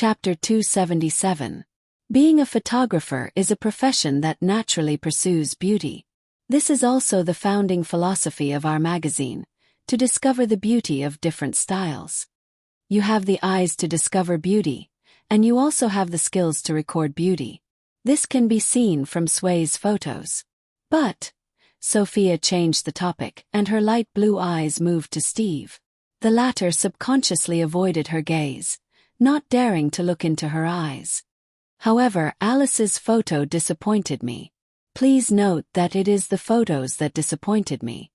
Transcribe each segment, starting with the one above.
Chapter 277. Being a photographer is a profession that naturally pursues beauty. This is also the founding philosophy of our magazine, to discover the beauty of different styles. You have the eyes to discover beauty, and you also have the skills to record beauty. This can be seen from Sway's photos. But Sophia changed the topic, and her light blue eyes moved to Steve. The latter subconsciously avoided her gaze, not daring to look into her eyes. However, Alice's photo disappointed me. Please note that it is the photos that disappointed me.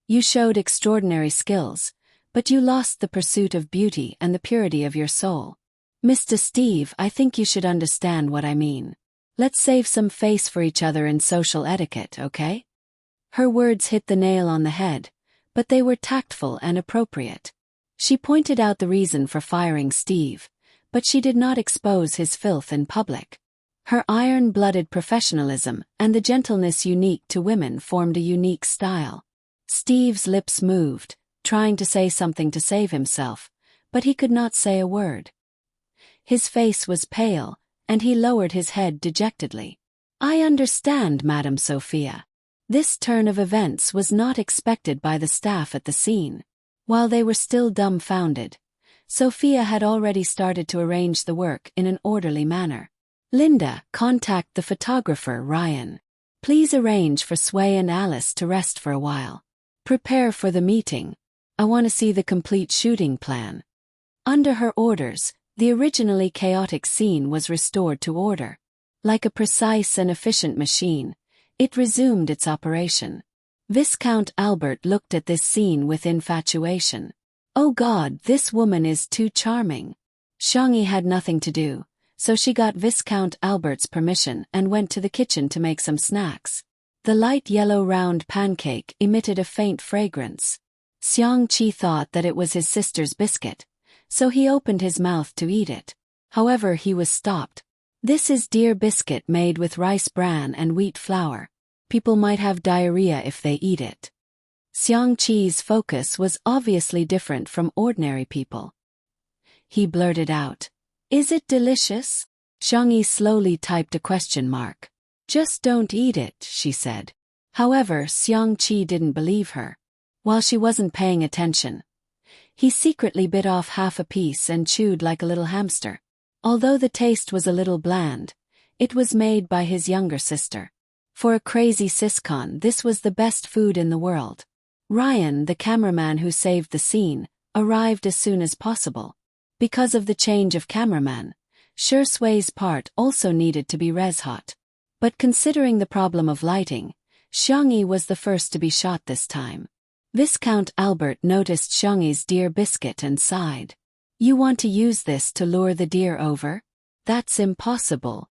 You showed extraordinary skills, but you lost the pursuit of beauty and the purity of your soul. Mr. Steve, I think you should understand what I mean. Let's save some face for each other in social etiquette, okay? Her words hit the nail on the head, but they were tactful and appropriate. She pointed out the reason for firing Steve, but she did not expose his filth in public. Her iron-blooded professionalism and the gentleness unique to women formed a unique style. Steve's lips moved, trying to say something to save himself, but he could not say a word. His face was pale, and he lowered his head dejectedly. I understand, Madam Sophia. This turn of events was not expected by the staff at the scene. While they were still dumbfounded, Sophia had already started to arrange the work in an orderly manner. Linda, contact the photographer Ryan. Please arrange for Sway and Alice to rest for a while. Prepare for the meeting. I want to see the complete shooting plan. Under her orders, the originally chaotic scene was restored to order. Like a precise and efficient machine, it resumed its operation. Viscount Albert looked at this scene with infatuation. Oh God, this woman is too charming. Xiangyi had nothing to do, so she got Viscount Albert's permission and went to the kitchen to make some snacks. The light yellow round pancake emitted a faint fragrance. Xiangqi thought that it was his sister's biscuit, so he opened his mouth to eat it. However, he was stopped. This is deer biscuit made with rice bran and wheat flour. People might have diarrhea if they eat it. Xiangqi's focus was obviously different from ordinary people. He blurted out, "Is it delicious?" Xiangyi slowly typed a question mark. "Just don't eat it," she said. However, Xiangqi didn't believe her. While she wasn't paying attention, he secretly bit off half a piece and chewed like a little hamster. Although the taste was a little bland, it was made by his younger sister. For a crazy siscon, this was the best food in the world. Ryan, the cameraman who saved the scene, arrived as soon as possible. Because of the change of cameraman, Sway's part also needed to be res-hot. But considering the problem of lighting, Xiangyi was the first to be shot this time. Viscount Albert noticed Xiangyi's deer biscuit and sighed. You want to use this to lure the deer over? That's impossible.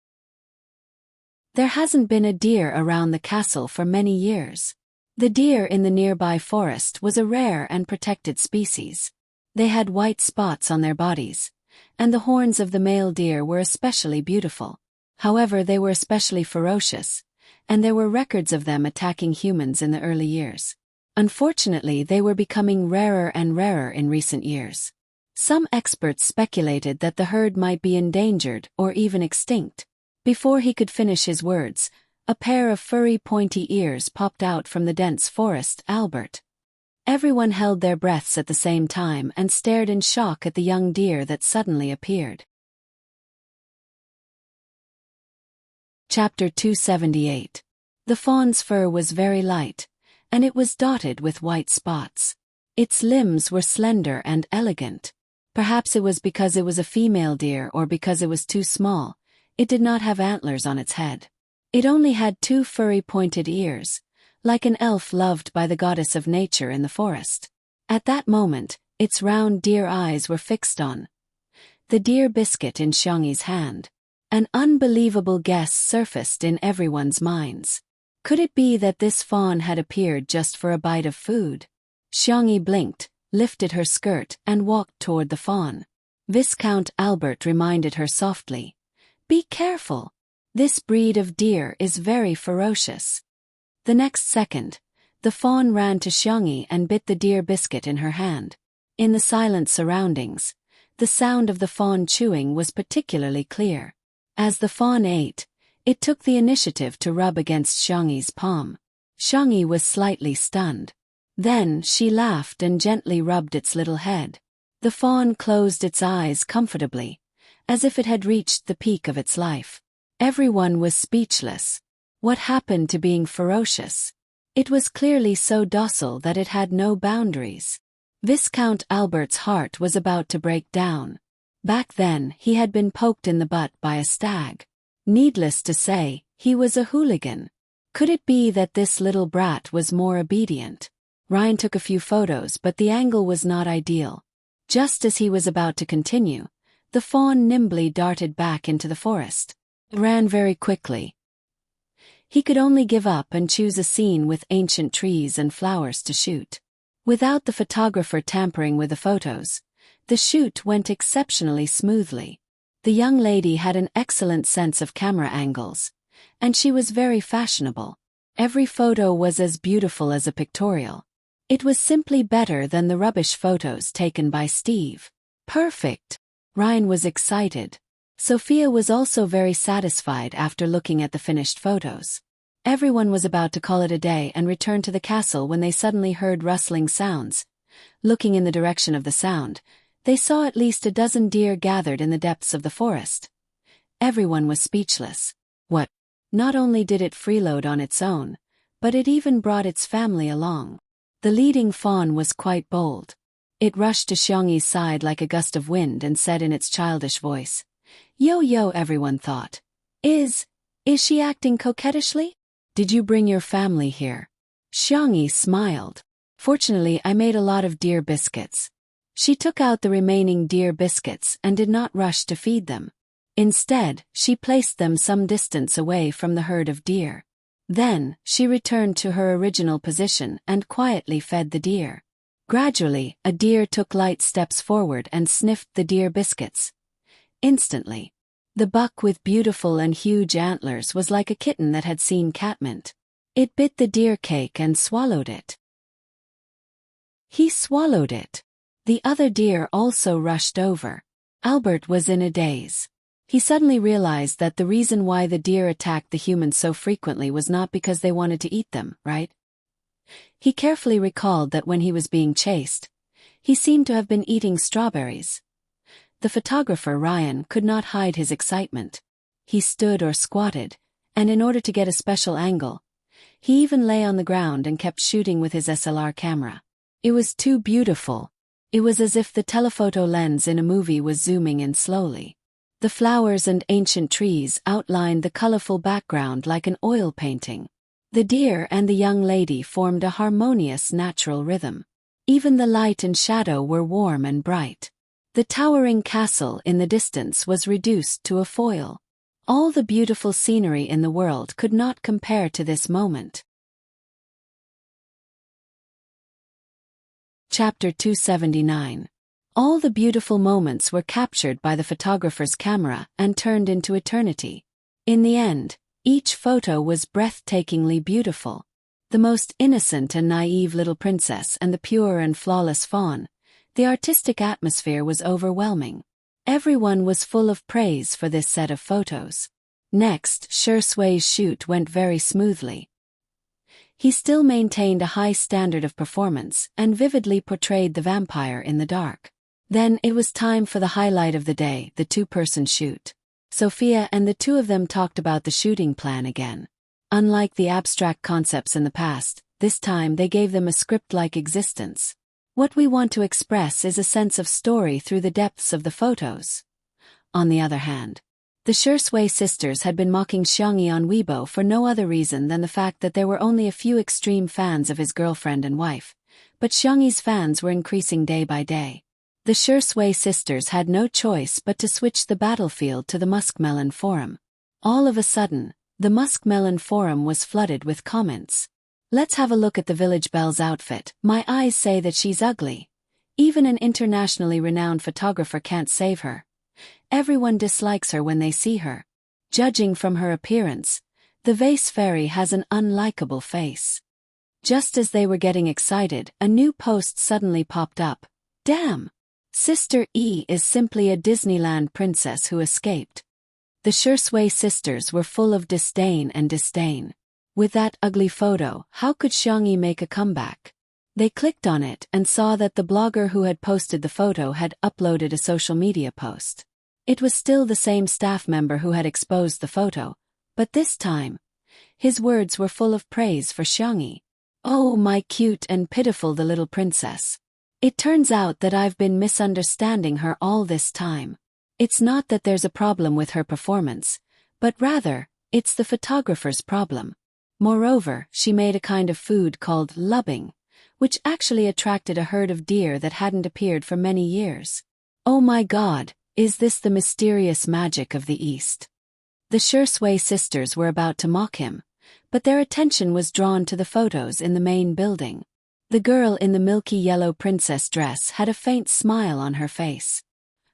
There hasn't been a deer around the castle for many years. The deer in the nearby forest was a rare and protected species. They had white spots on their bodies, and the horns of the male deer were especially beautiful. However, they were especially ferocious, and there were records of them attacking humans in the early years. Unfortunately, they were becoming rarer and rarer in recent years. Some experts speculated that the herd might be endangered or even extinct. Before he could finish his words, a pair of furry pointy ears popped out from the dense forest. Albert. Everyone held their breaths at the same time and stared in shock at the young deer that suddenly appeared. Chapter 278. The fawn's fur was very light, and it was dotted with white spots. Its limbs were slender and elegant. Perhaps it was because it was a female deer or because it was too small. It did not have antlers on its head. It only had two furry pointed ears, like an elf loved by the goddess of nature in the forest. At that moment, its round deer eyes were fixed on the deer biscuit in Xiangyi's hand. An unbelievable guess surfaced in everyone's minds. Could it be that this fawn had appeared just for a bite of food? Xiangyi blinked, lifted her skirt, and walked toward the fawn. Viscount Albert reminded her softly, "Be careful. This breed of deer is very ferocious." The next second, the fawn ran to Xiangyi and bit the deer biscuit in her hand. In the silent surroundings, The sound of the fawn chewing was particularly clear. As the fawn ate, it took the initiative to rub against Xiangyi's palm. Xiangyi was slightly stunned. Then she laughed and gently rubbed its little head. The fawn closed its eyes comfortably, as if it had reached the peak of its life. Everyone was speechless. What happened to being ferocious? It was clearly so docile that it had no boundaries. Viscount Albert's heart was about to break down. Back then, he had been poked in the butt by a stag. Needless to say, he was a hooligan. Could it be that this little brat was more obedient? Ryan took a few photos, but the angle was not ideal. Just as he was about to continue, the fawn nimbly darted back into the forest. It ran very quickly. He could only give up and choose a scene with ancient trees and flowers to shoot. Without the photographer tampering with the photos, the shoot went exceptionally smoothly. The young lady had an excellent sense of camera angles, and she was very fashionable. Every photo was as beautiful as a pictorial. It was simply better than the rubbish photos taken by Steve. Perfect! Ryan was excited. Sophia was also very satisfied after looking at the finished photos. Everyone was about to call it a day and return to the castle when they suddenly heard rustling sounds. Looking in the direction of the sound, they saw at least a dozen deer gathered in the depths of the forest. Everyone was speechless. What? Not only did it freeload on its own, but it even brought its family along. The leading fawn was quite bold. It rushed to Xiangyi's side like a gust of wind and said in its childish voice, "Yo, everyone thought. Is she acting coquettishly? Did you bring your family here?" Xiangyi smiled. "Fortunately, I made a lot of deer biscuits." She took out the remaining deer biscuits and did not rush to feed them. Instead, she placed them some distance away from the herd of deer. Then, she returned to her original position and quietly fed the deer. Gradually, a deer took light steps forward and sniffed the deer biscuits. Instantly, the buck with beautiful and huge antlers was like a kitten that had seen catmint. It bit the deer cake and swallowed it. He swallowed it. The other deer also rushed over. Albert was in a daze. He suddenly realized that the reason why the deer attacked the humans so frequently was not because they wanted to eat them, right? He carefully recalled that when he was being chased, he seemed to have been eating strawberries. The photographer Ryan could not hide his excitement. He stood or squatted, and in order to get a special angle, he even lay on the ground and kept shooting with his SLR camera. It was too beautiful. It was as if the telephoto lens in a movie was zooming in slowly. The flowers and ancient trees outlined the colorful background like an oil painting. The deer and the young lady formed a harmonious natural rhythm. Even the light and shadow were warm and bright. The towering castle in the distance was reduced to a foil. All the beautiful scenery in the world could not compare to this moment. Chapter 279. All the beautiful moments were captured by the photographer's camera and turned into eternity. In the end, each photo was breathtakingly beautiful. The most innocent and naive little princess and the pure and flawless fawn. The artistic atmosphere was overwhelming. Everyone was full of praise for this set of photos. Next, Shui's shoot went very smoothly. He still maintained a high standard of performance and vividly portrayed the vampire in the dark. Then it was time for the highlight of the day, the two-person shoot. Sophia and the two of them talked about the shooting plan again. Unlike the abstract concepts in the past, this time they gave them a script-like existence. What we want to express is a sense of story through the depths of the photos. On the other hand, the Shui sisters had been mocking Xiangyi on Weibo for no other reason than the fact that there were only a few extreme fans of his girlfriend and wife, but Xiangyi's fans were increasing day by day. The Shui sisters had no choice but to switch the battlefield to the Muskmelon Forum. All of a sudden, the Muskmelon Forum was flooded with comments. "Let's have a look at the village belle's outfit. My eyes say that she's ugly. Even an internationally renowned photographer can't save her. Everyone dislikes her when they see her. Judging from her appearance, the vase fairy has an unlikable face." Just as they were getting excited, a new post suddenly popped up. "Damn! Sister E is simply a Disneyland princess who escaped. The Shursui sisters were full of disdain and disdain. With that ugly photo, how could Xiangyi make a comeback? They clicked on it and saw that the blogger who had posted the photo had uploaded a social media post. It was still the same staff member who had exposed the photo, but this time, his words were full of praise for Xiangyi. "Oh, my cute and pitiful the little princess. It turns out that I've been misunderstanding her all this time. It's not that there's a problem with her performance, but rather, it's the photographer's problem. Moreover, she made a kind of food called lubbing, which actually attracted a herd of deer that hadn't appeared for many years. Oh my God, is this the mysterious magic of the East?" The Shursui sisters were about to mock him, but their attention was drawn to the photos in the main building. The girl in the milky yellow princess dress had a faint smile on her face.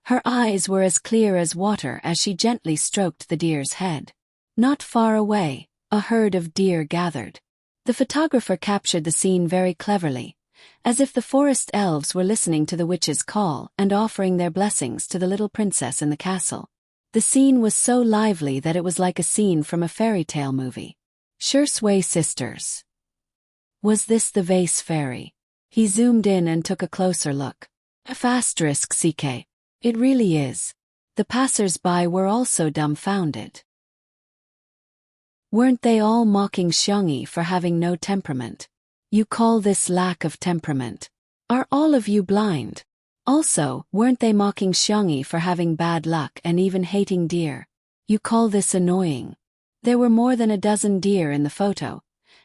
Her eyes were as clear as water as she gently stroked the deer's head. Not far away, a herd of deer gathered. The photographer captured the scene very cleverly, as if the forest elves were listening to the witch's call and offering their blessings to the little princess in the castle. The scene was so lively that it was like a scene from a fairy tale movie. Shursui sisters. Was this the vase fairy? He zoomed in and took a closer look. *CK. It really is. The passers-by were also dumbfounded. Weren't they all mocking Xiangyi for having no temperament? You call this lack of temperament? Are all of you blind? Also, weren't they mocking Xiangyi for having bad luck and even hating deer? You call this annoying? There were more than a dozen deer in the photo,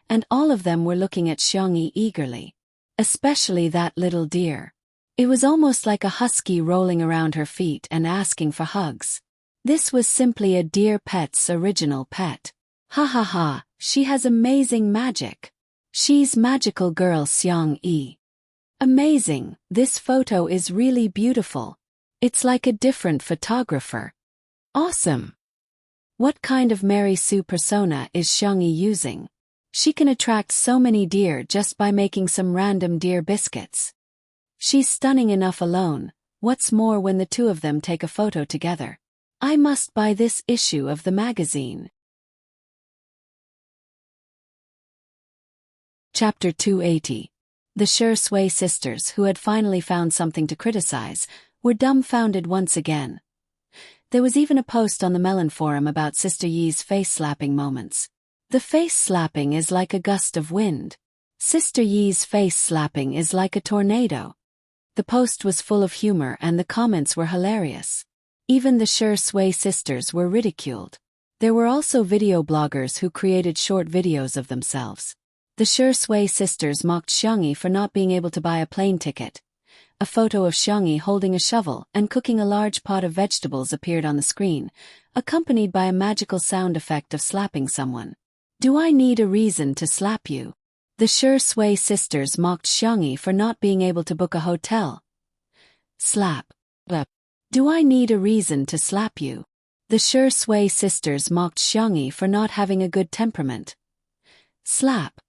and all of them were looking at Xiangyi eagerly. Especially that little deer. It was almost like a husky rolling around her feet and asking for hugs. This was simply a deer pet's original pet. Ha ha ha, she has amazing magic. She's magical girl Xiangyi. Amazing, this photo is really beautiful. It's like a different photographer. Awesome. What kind of Mary Sue persona is Xiangyi using? She can attract so many deer just by making some random deer biscuits. She's stunning enough alone, what's more when the two of them take a photo together? I must buy this issue of the magazine. Chapter 280. The Shursui sisters, who had finally found something to criticize, were dumbfounded once again. There was even a post on the Melon forum about Sister Yi's face-slapping moments. The face-slapping is like a gust of wind. Sister Yi's face-slapping is like a tornado. The post was full of humor and the comments were hilarious. Even the Shursui sisters were ridiculed. There were also video bloggers who created short videos of themselves. The Shursui sisters mocked Xiangyi for not being able to buy a plane ticket. A photo of Xiangyi holding a shovel and cooking a large pot of vegetables appeared on the screen, accompanied by a magical sound effect of slapping someone. "Do I need a reason to slap you?" The Shursui sisters mocked Xiangyi for not being able to book a hotel. Slap. "Do I need a reason to slap you?" The Shursui sisters mocked Xiangyi for not having a good temperament. Slap.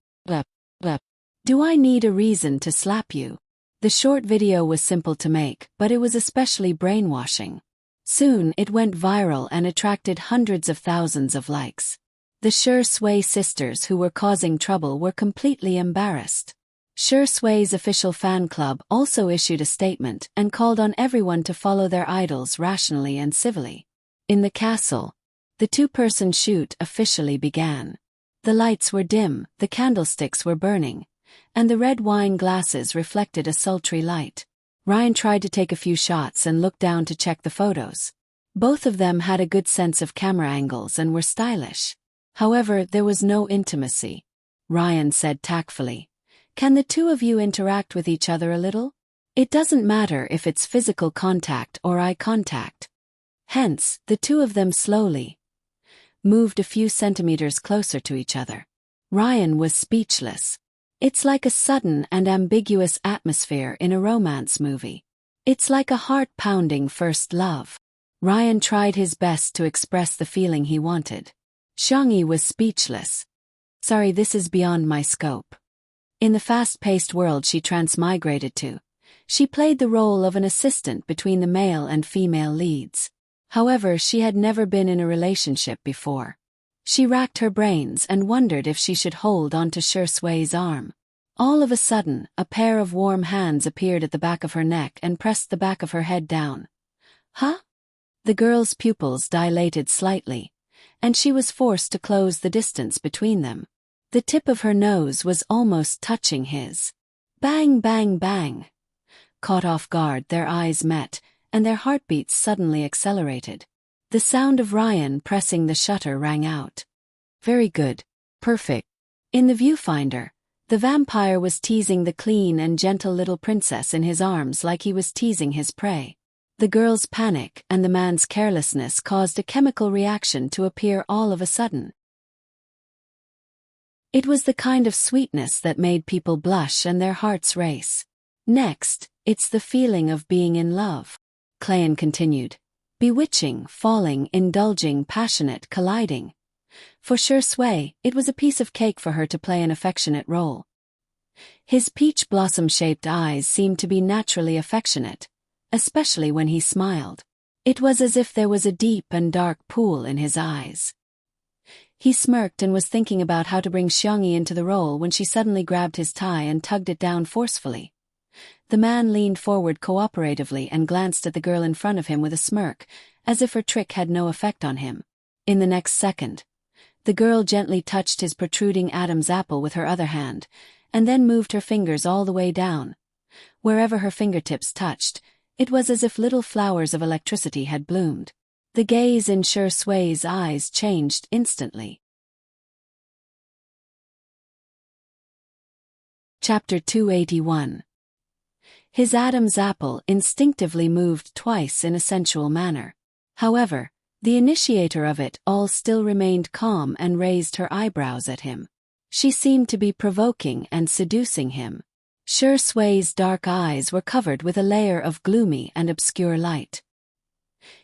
"Do I need a reason to slap you?" The short video was simple to make, but it was especially brainwashing. Soon it went viral and attracted hundreds of thousands of likes. The Shursui sisters who were causing trouble were completely embarrassed. Shursui's official fan club also issued a statement and called on everyone to follow their idols rationally and civilly. In the castle, the two-person shoot officially began. The lights were dim, the candlesticks were burning, and the red wine glasses reflected a sultry light. Ryan tried to take a few shots and looked down to check the photos. Both of them had a good sense of camera angles and were stylish. However, there was no intimacy. Ryan said tactfully, "Can the two of you interact with each other a little? It doesn't matter if it's physical contact or eye contact." Hence, the two of them slowly moved a few centimeters closer to each other. Ryan was speechless. It's like a sudden and ambiguous atmosphere in a romance movie. It's like a heart-pounding first love. Ryan tried his best to express the feeling he wanted. Xiangyi was speechless. "Sorry, this is beyond my scope." In the fast-paced world she transmigrated to, She played the role of an assistant between the male and female leads. However, she had never been in a relationship before. She racked her brains and wondered if she should hold onto Shui's arm. All of a sudden, a pair of warm hands appeared at the back of her neck and pressed the back of her head down. Huh? The girl's pupils dilated slightly, and she was forced to close the distance between them. The tip of her nose was almost touching his. Bang, bang, bang. Caught off guard, their eyes met, and their heartbeats suddenly accelerated. The sound of Ryan pressing the shutter rang out. Very good. Perfect. In the viewfinder, the vampire was teasing the clean and gentle little princess in his arms like he was teasing his prey. The girl's panic and the man's carelessness caused a chemical reaction to appear all of a sudden. It was the kind of sweetness that made people blush and their hearts race. Next, it's the feeling of being in love. Clayton continued. Bewitching, falling, indulging, passionate, colliding. For Shui, it was a piece of cake for her to play an affectionate role. His peach blossom-shaped eyes seemed to be naturally affectionate, especially when he smiled. It was as if there was a deep and dark pool in his eyes. He smirked and was thinking about how to bring Xiangyi into the role when she suddenly grabbed his tie and tugged it down forcefully. The man leaned forward cooperatively and glanced at the girl in front of him with a smirk, as if her trick had no effect on him. In the next second, the girl gently touched his protruding Adam's apple with her other hand, and then moved her fingers all the way down. Wherever her fingertips touched, it was as if little flowers of electricity had bloomed. The gaze in Shui's eyes changed instantly. Chapter 281. His Adam's apple instinctively moved twice in a sensual manner. However, the initiator of it all still remained calm and raised her eyebrows at him. She seemed to be provoking and seducing him. Shui's dark eyes were covered with a layer of gloomy and obscure light.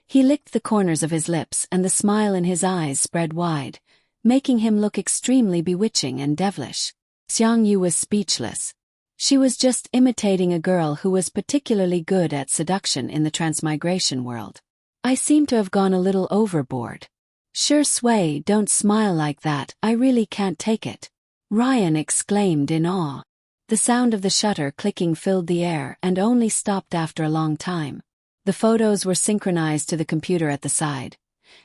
He licked the corners of his lips and the smile in his eyes spread wide, making him look extremely bewitching and devilish. Xiangyu was speechless. She was just imitating a girl who was particularly good at seduction in the transmigration world. I seem to have gone a little overboard. Shui, don't smile like that, I really can't take it. Ryan exclaimed in awe. The sound of the shutter clicking filled the air and only stopped after a long time. The photos were synchronized to the computer at the side,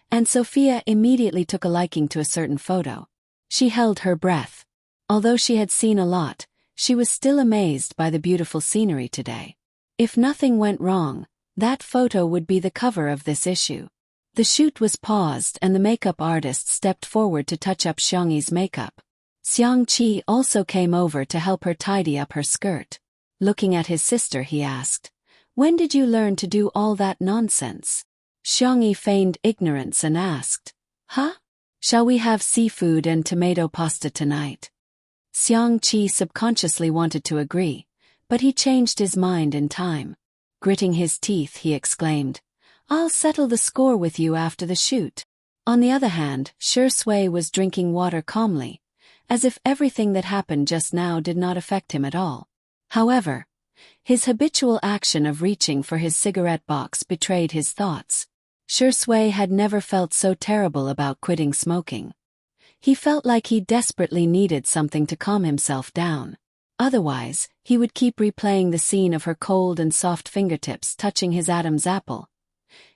and Sophia immediately took a liking to a certain photo. She held her breath. Although she had seen a lot, she was still amazed by the beautiful scenery today. If nothing went wrong, that photo would be the cover of this issue. The shoot was paused and the makeup artist stepped forward to touch up Xiangyi's makeup. Xiangqi also came over to help her tidy up her skirt. Looking at his sister, he asked, "When did you learn to do all that nonsense?" Xiangyi feigned ignorance and asked, "Huh? Shall we have seafood and tomato pasta tonight?" Xiangqi subconsciously wanted to agree, but he changed his mind in time. Gritting his teeth, he exclaimed, "I'll settle the score with you after the shoot." On the other hand, Shui was drinking water calmly, as if everything that happened just now did not affect him at all. However, his habitual action of reaching for his cigarette box betrayed his thoughts. Shui had never felt so terrible about quitting smoking. He felt like he desperately needed something to calm himself down. Otherwise, he would keep replaying the scene of her cold and soft fingertips touching his Adam's apple.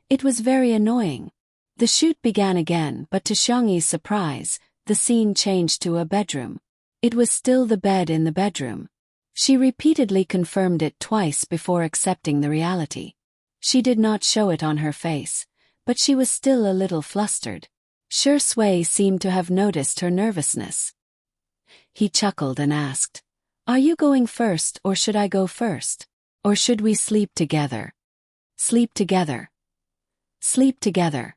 It was very annoying. The shoot began again, but to Xiangyi's surprise, the scene changed to a bedroom. It was still the bed in the bedroom. She repeatedly confirmed it twice before accepting the reality. She did not show it on her face, but she was still a little flustered. Shui seemed to have noticed her nervousness. He chuckled and asked, "Are you going first or should I go first? Or should we sleep together?" "Sleep together. Sleep together."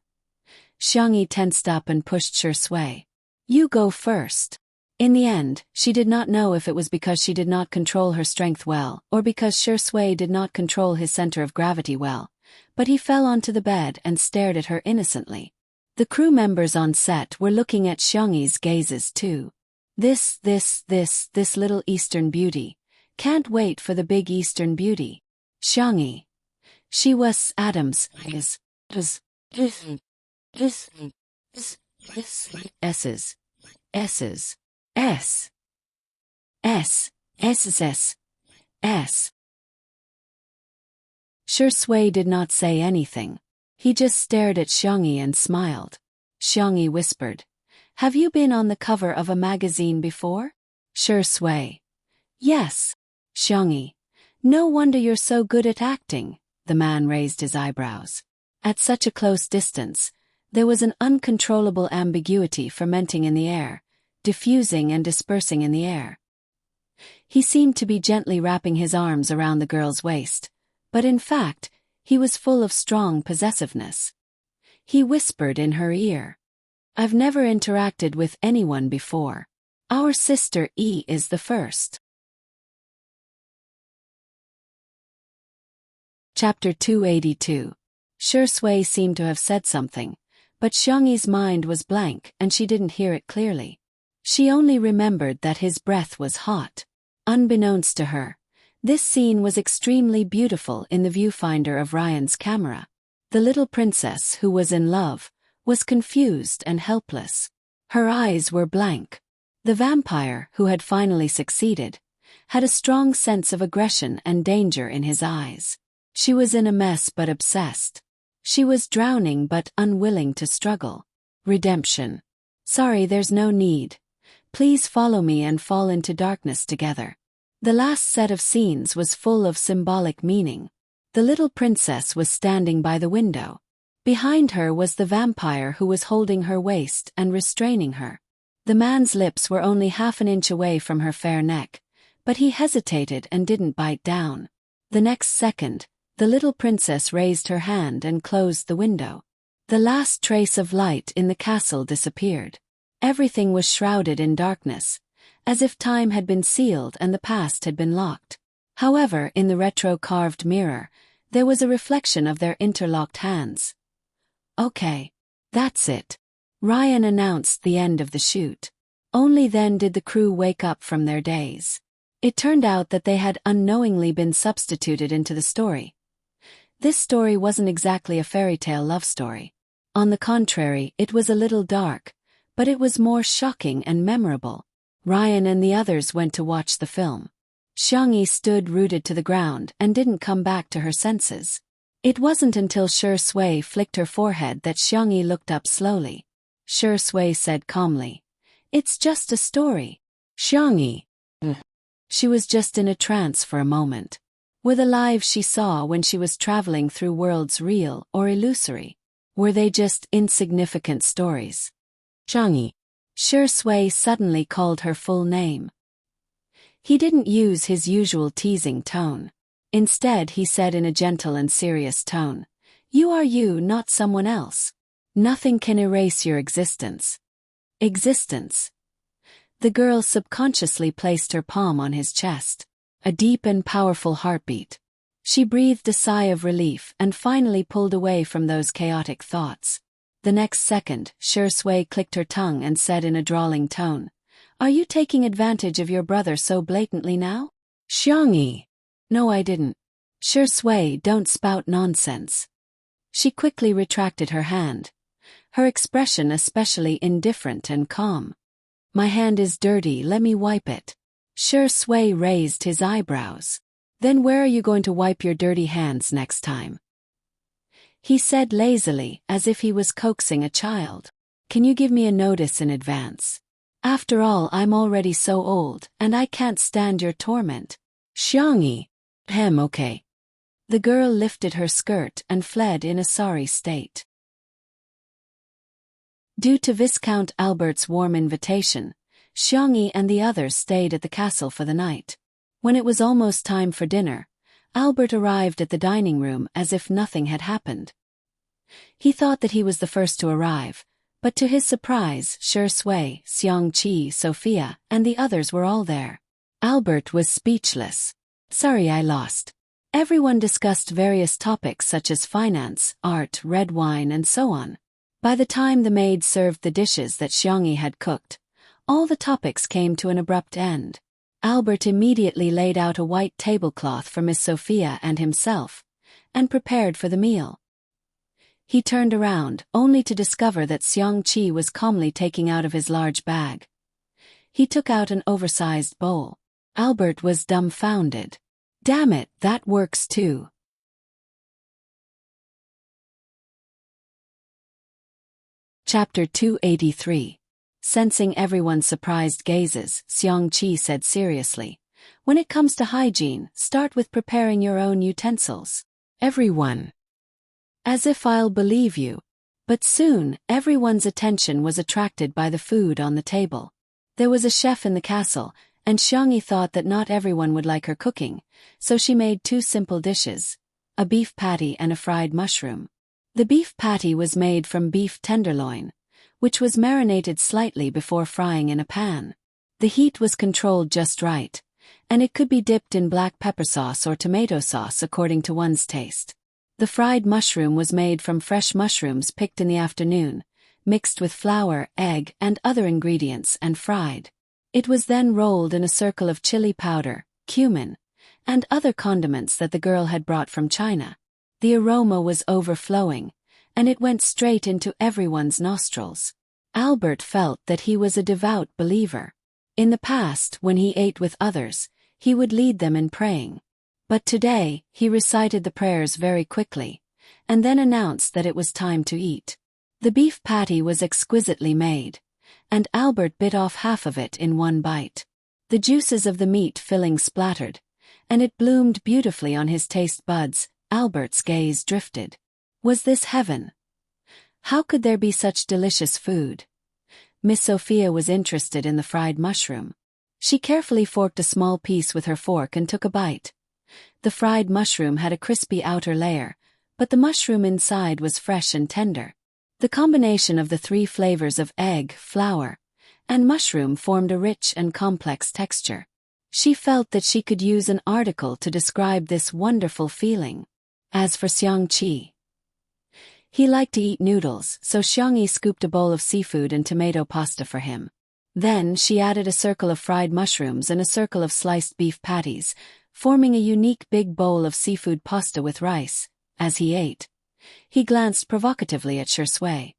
Xiangyi tensed up and pushed Shui. "You go first." In the end, she did not know if it was because she did not control her strength well or because Shui did not control his center of gravity well, but he fell onto the bed and stared at her innocently. The crew members on set were looking at Xiangyi's gazes too. This little Eastern beauty, Can't wait for the big Eastern beauty. Xiangyi. She was Adams. S's. S's. S's. S. S. S's. S. Sure Sui did not say anything. He just stared at Xiangyi and smiled. Xiangyi whispered, "Have you been on the cover of a magazine before?" Sure Sui. "Yes." Xiangyi. "No wonder you're so good at acting." The man raised his eyebrows. At such a close distance, there was an uncontrollable ambiguity fermenting in the air, diffusing and dispersing in the air. He seemed to be gently wrapping his arms around the girl's waist, but in fact, he was full of strong possessiveness. He whispered in her ear, "I've never interacted with anyone before. Our sister E is the first." Chapter 282. Sure Sui seemed to have said something, but Xiangyi's mind was blank and she didn't hear it clearly. She only remembered that his breath was hot. Unbeknownst to her, this scene was extremely beautiful in the viewfinder of Ryan's camera. The little princess who was in love was confused and helpless. Her eyes were blank. The vampire, who had finally succeeded, had a strong sense of aggression and danger in his eyes. She was in a mess but obsessed. She was drowning but unwilling to struggle. Redemption. "Sorry, there's no need. Please follow me and fall into darkness together." The last set of scenes was full of symbolic meaning. The little princess was standing by the window. Behind her was the vampire who was holding her waist and restraining her. The man's lips were only half an inch away from her fair neck, but he hesitated and didn't bite down. The next second, the little princess raised her hand and closed the window. The last trace of light in the castle disappeared. Everything was shrouded in darkness, as if time had been sealed and the past had been locked. However, in the retro-carved mirror, there was a reflection of their interlocked hands. "Okay. That's it." Ryan announced the end of the shoot. Only then did the crew wake up from their daze. It turned out that they had unknowingly been substituted into the story. This story wasn't exactly a fairy tale love story. On the contrary, it was a little dark, but it was more shocking and memorable. Ryan and the others went to watch the film. Xiangyi stood rooted to the ground and didn't come back to her senses. It wasn't until Sure Sui flicked her forehead that Xiangyi looked up slowly. Sure Sui said calmly, "It's just a story." Xiangyi. She was just in a trance for a moment. Were the lives she saw when she was traveling through worlds real or illusory? Were they just insignificant stories? Xiangyi. Sure Sui suddenly called her full name. He didn't use his usual teasing tone. Instead, he said in a gentle and serious tone, "You are you, not someone else. Nothing can erase your existence." Existence. The girl subconsciously placed her palm on his chest. A deep and powerful heartbeat. She breathed a sigh of relief and finally pulled away from those chaotic thoughts. The next second, Sure Sui clicked her tongue and said in a drawling tone, "Are you taking advantage of your brother so blatantly now?" Xiangyi. "No, I didn't." Sure Sui, don't spout nonsense. She quickly retracted her hand, her expression especially indifferent and calm. "My hand is dirty, let me wipe it." Sure Sui raised his eyebrows. "Then where are you going to wipe your dirty hands next time?" He said lazily, as if he was coaxing a child. "Can you give me a notice in advance? After all, I'm already so old, and I can't stand your torment." Xiangyi. Okay." The girl lifted her skirt and fled in a sorry state. Due to Viscount Albert's warm invitation, Xiangyi and the others stayed at the castle for the night. When it was almost time for dinner, Albert arrived at the dining room as if nothing had happened. He thought that he was the first to arrive, but to his surprise, Sure Sui, Xiangqi, Sophia, and the others were all there. Albert was speechless. "Sorry, I lost." Everyone discussed various topics such as finance, art, red wine, and so on. By the time the maid served the dishes that Xiangyi had cooked, all the topics came to an abrupt end. Albert immediately laid out a white tablecloth for Miss Sophia and himself, and prepared for the meal. He turned around, only to discover that Xiangqi was calmly taking out of his large bag. He took out an oversized bowl. Albert was dumbfounded. Damn it, that works too. Chapter 283. Sensing everyone's surprised gazes, Xiangqi said seriously, "When it comes to hygiene, start with preparing your own utensils." Everyone. As if I'll believe you. But soon, everyone's attention was attracted by the food on the table. There was a chef in the castle, and Xiangqi thought that not everyone would like her cooking, so she made two simple dishes, a beef patty and a fried mushroom. The beef patty was made from beef tenderloin, which was marinated slightly before frying in a pan. The heat was controlled just right, and it could be dipped in black pepper sauce or tomato sauce according to one's taste. The fried mushroom was made from fresh mushrooms picked in the afternoon, mixed with flour, egg, and other ingredients and fried. It was then rolled in a circle of chili powder, cumin, and other condiments that the girl had brought from China. The aroma was overflowing, and it went straight into everyone's nostrils. Albert felt that he was a devout believer. In the past, when he ate with others, he would lead them in praying. But today, he recited the prayers very quickly, and then announced that it was time to eat. The beef patty was exquisitely made, and Albert bit off half of it in one bite. The juices of the meat filling splattered, and it bloomed beautifully on his taste buds. Albert's gaze drifted. Was this heaven? How could there be such delicious food? Miss Sophia was interested in the fried mushroom. She carefully forked a small piece with her fork and took a bite. The fried mushroom had a crispy outer layer, but the mushroom inside was fresh and tender. The combination of the three flavors of egg, flour, and mushroom formed a rich and complex texture. She felt that she could use an article to describe this wonderful feeling. As for Xiangqi, he liked to eat noodles, so Xiangqi scooped a bowl of seafood and tomato pasta for him. Then she added a circle of fried mushrooms and a circle of sliced beef patties, forming a unique big bowl of seafood pasta with rice. As he ate, he glanced provocatively at Shui.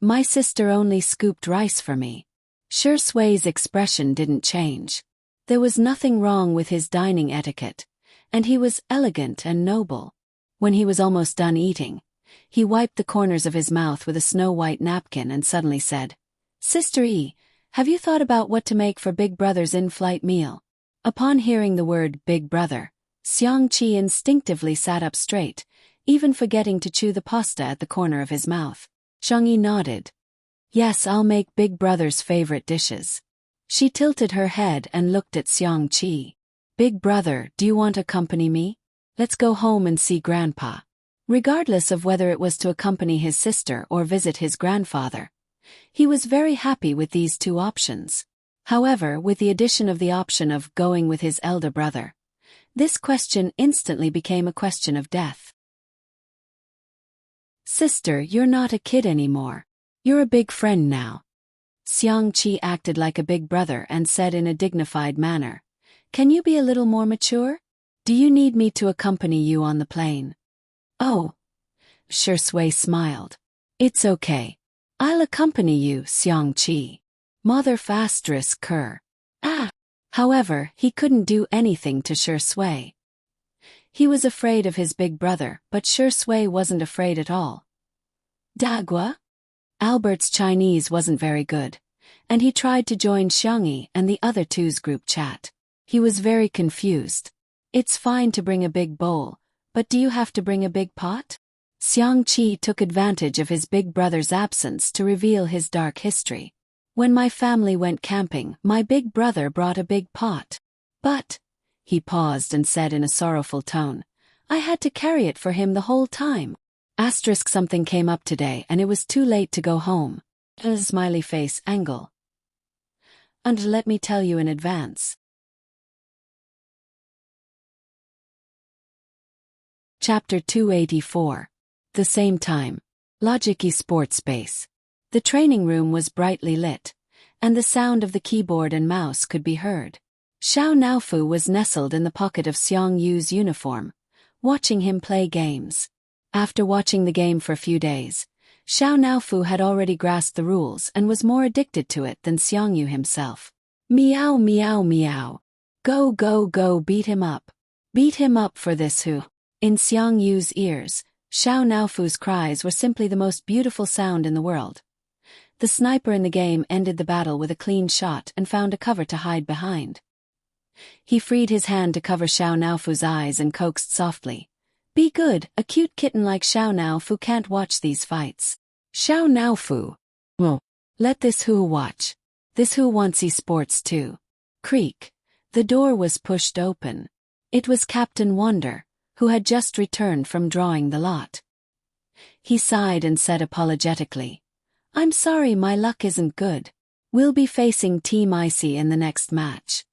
My sister only scooped rice for me." Shui's expression didn't change. There was nothing wrong with his dining etiquette, and he was elegant and noble. When he was almost done eating, he wiped the corners of his mouth with a snow-white napkin and suddenly said, "Sister E, have you thought about what to make for Big Brother's in-flight meal?" Upon hearing the word Big Brother, Xiangqi instinctively sat up straight, even forgetting to chew the pasta at the corner of his mouth. Xiangqi nodded. "Yes, I'll make Big Brother's favorite dishes." She tilted her head and looked at Xiangqi. "Big Brother, do you want to accompany me? Let's go home and see Grandpa." Regardless of whether it was to accompany his sister or visit his grandfather, he was very happy with these two options. However, with the addition of the option of going with his elder brother, this question instantly became a question of death. "Sister, you're not a kid anymore. You're a big friend now." Xiangqi acted like a big brother and said in a dignified manner, "Can you be a little more mature? Do you need me to accompany you on the plane?" "Oh." Shui smiled. "It's okay. I'll accompany you, Xiangqi. Mother ****. However, he couldn't do anything to Shui. He was afraid of his big brother, but Shui wasn't afraid at all. "Dagua?" Albert's Chinese wasn't very good, and he tried to join Xiangqi and the other two's group chat. He was very confused. "It's fine to bring a big bowl, but do you have to bring a big pot?" Xiangqi took advantage of his big brother's absence to reveal his dark history. "When my family went camping, my big brother brought a big pot. But," he paused and said in a sorrowful tone, "I had to carry it for him the whole time. Something came up today and it was too late to go home." A smiley face angle. "And let me tell you in advance." Chapter 284. The same time. Logic Sports Space. The training room was brightly lit, and the sound of the keyboard and mouse could be heard. Xiao Naofu was nestled in the pocket of Xiang Yu's uniform, watching him play games. After watching the game for a few days, Xiao Naofu had already grasped the rules and was more addicted to it than Xiang Yu himself. Meow meow meow. Go go go, beat him up. Beat him up for this who. In Xiang Yu's ears, Xiao Naofu's cries were simply the most beautiful sound in the world. The sniper in the game ended the battle with a clean shot and found a cover to hide behind. He freed his hand to cover Xiao Naofu's eyes and coaxed softly. Be good, a cute kitten like Xiao Naofu can't watch these fights. Xiao Naofu. Well, let this who watch. This who wants esports too. Creak. The door was pushed open. It was Captain Wonder, who had just returned from drawing the lot. He sighed and said apologetically, I'm sorry, my luck isn't good. We'll be facing Team Icy in the next match.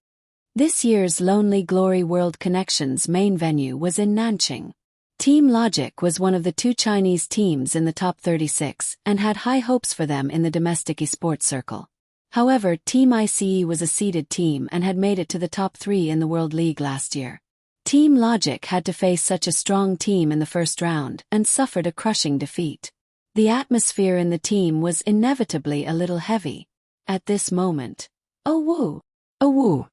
This year's Lonely Glory World Connections main venue was in Nanjing. Team Logic was one of the 2 Chinese teams in the top 36 and had high hopes for them in the domestic esports circle. However, Team ICE was a seeded team and had made it to the top 3 in the World League last year. Team Logic had to face such a strong team in the first round and suffered a crushing defeat. The atmosphere in the team was inevitably a little heavy. At this moment, oh woo! Oh woo!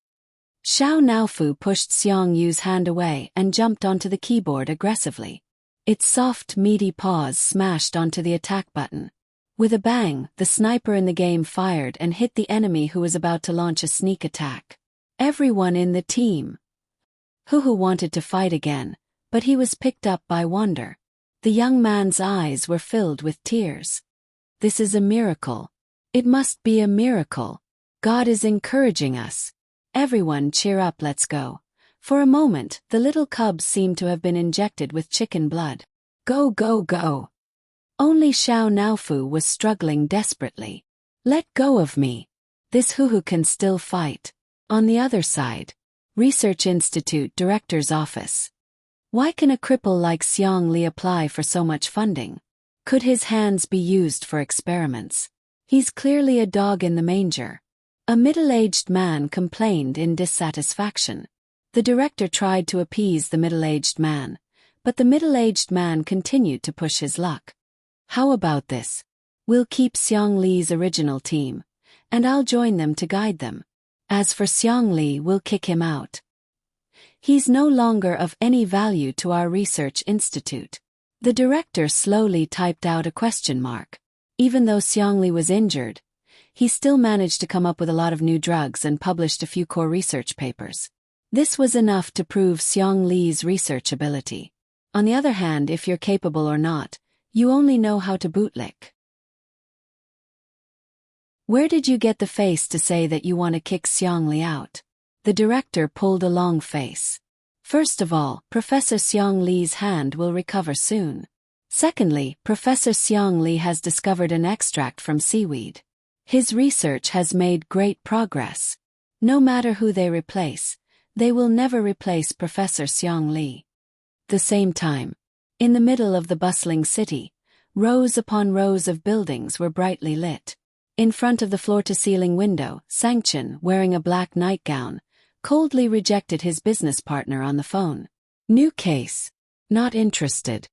Xiao Naofu pushed Xiang Yu's hand away and jumped onto the keyboard aggressively. Its soft, meaty paws smashed onto the attack button. With a bang, the sniper in the game fired and hit the enemy who was about to launch a sneak attack. Everyone in the team who wanted to fight again, but he was picked up by Wonder. The young man's eyes were filled with tears. This is a miracle. It must be a miracle. God is encouraging us. Everyone cheer up, let's go. For a moment, the little cubs seemed to have been injected with chicken blood. Go go go. Only Xiao Naofu was struggling desperately. Let go of me. This who can still fight. On the other side, Research Institute Director's Office. Why can a cripple like Xiang Li apply for so much funding? Could his hands be used for experiments? He's clearly a dog in the manger. A middle-aged man complained in dissatisfaction. The director tried to appease the middle-aged man, but the middle-aged man continued to push his luck. How about this? We'll keep Xiang Li's original team, and I'll join them to guide them. As for Xiang Li, we'll kick him out. He's no longer of any value to our research institute. The director slowly typed out a question mark. Even though Xiang Li was injured, he still managed to come up with a lot of new drugs and published a few core research papers. This was enough to prove Xiang Li's research ability. On the other hand, if you're capable or not, you only know how to bootlick. Where did you get the face to say that you want to kick Xiang Li out? The director pulled a long face. First of all, Professor Xiang Li's hand will recover soon. Secondly, Professor Xiang Li has discovered an extract from seaweed. His research has made great progress. No matter who they replace, they will never replace Professor Xiang Li. The same time, in the middle of the bustling city, rows upon rows of buildings were brightly lit. In front of the floor-to-ceiling window, Sangchen, wearing a black nightgown, coldly rejected his business partner on the phone. New case. Not interested.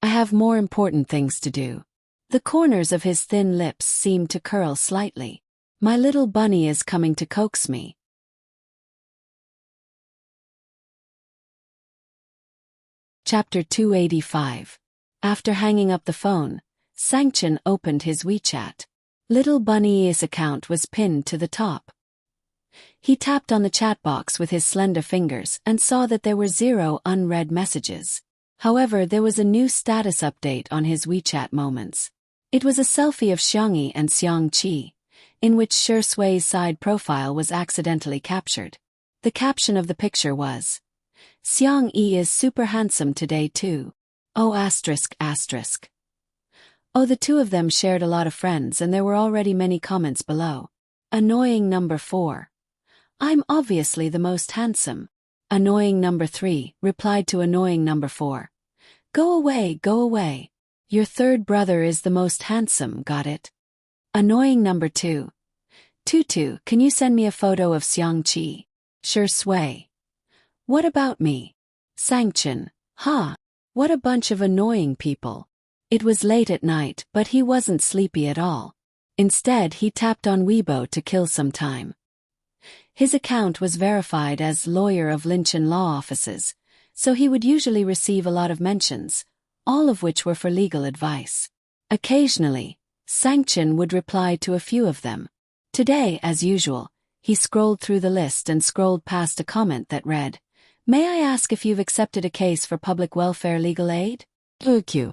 I have more important things to do. The corners of his thin lips seemed to curl slightly. My little bunny is coming to coax me. Chapter 285. After hanging up the phone, Sangchen opened his WeChat. Little Bunny's account was pinned to the top. He tapped on the chat box with his slender fingers and saw that there were 0 unread messages. However, there was a new status update on his WeChat moments. It was a selfie of Xiangyi and Xiang Qi, in which Shi Sui's side profile was accidentally captured. The caption of the picture was, Xiang Yi is super handsome today too. Oh asterisk asterisk. Oh, the two of them shared a lot of friends and there were already many comments below. Annoying number 4. I'm obviously the most handsome. Annoying number 3 replied to annoying number 4. Go away, go away. Your third brother is the most handsome, got it? Annoying number 2. Tutu, can you send me a photo of Xiang Qi? Sure sway. What about me? Sanction. Ha! What a bunch of annoying people. It was late at night, but he wasn't sleepy at all. Instead, he tapped on Weibo to kill some time. His account was verified as lawyer of Lincoln law offices, so he would usually receive a lot of mentions, all of which were for legal advice. Occasionally, Sanction would reply to a few of them. Today, as usual, he scrolled through the list and scrolled past a comment that read, "May I ask if you've accepted a case for public welfare legal aid?" Q.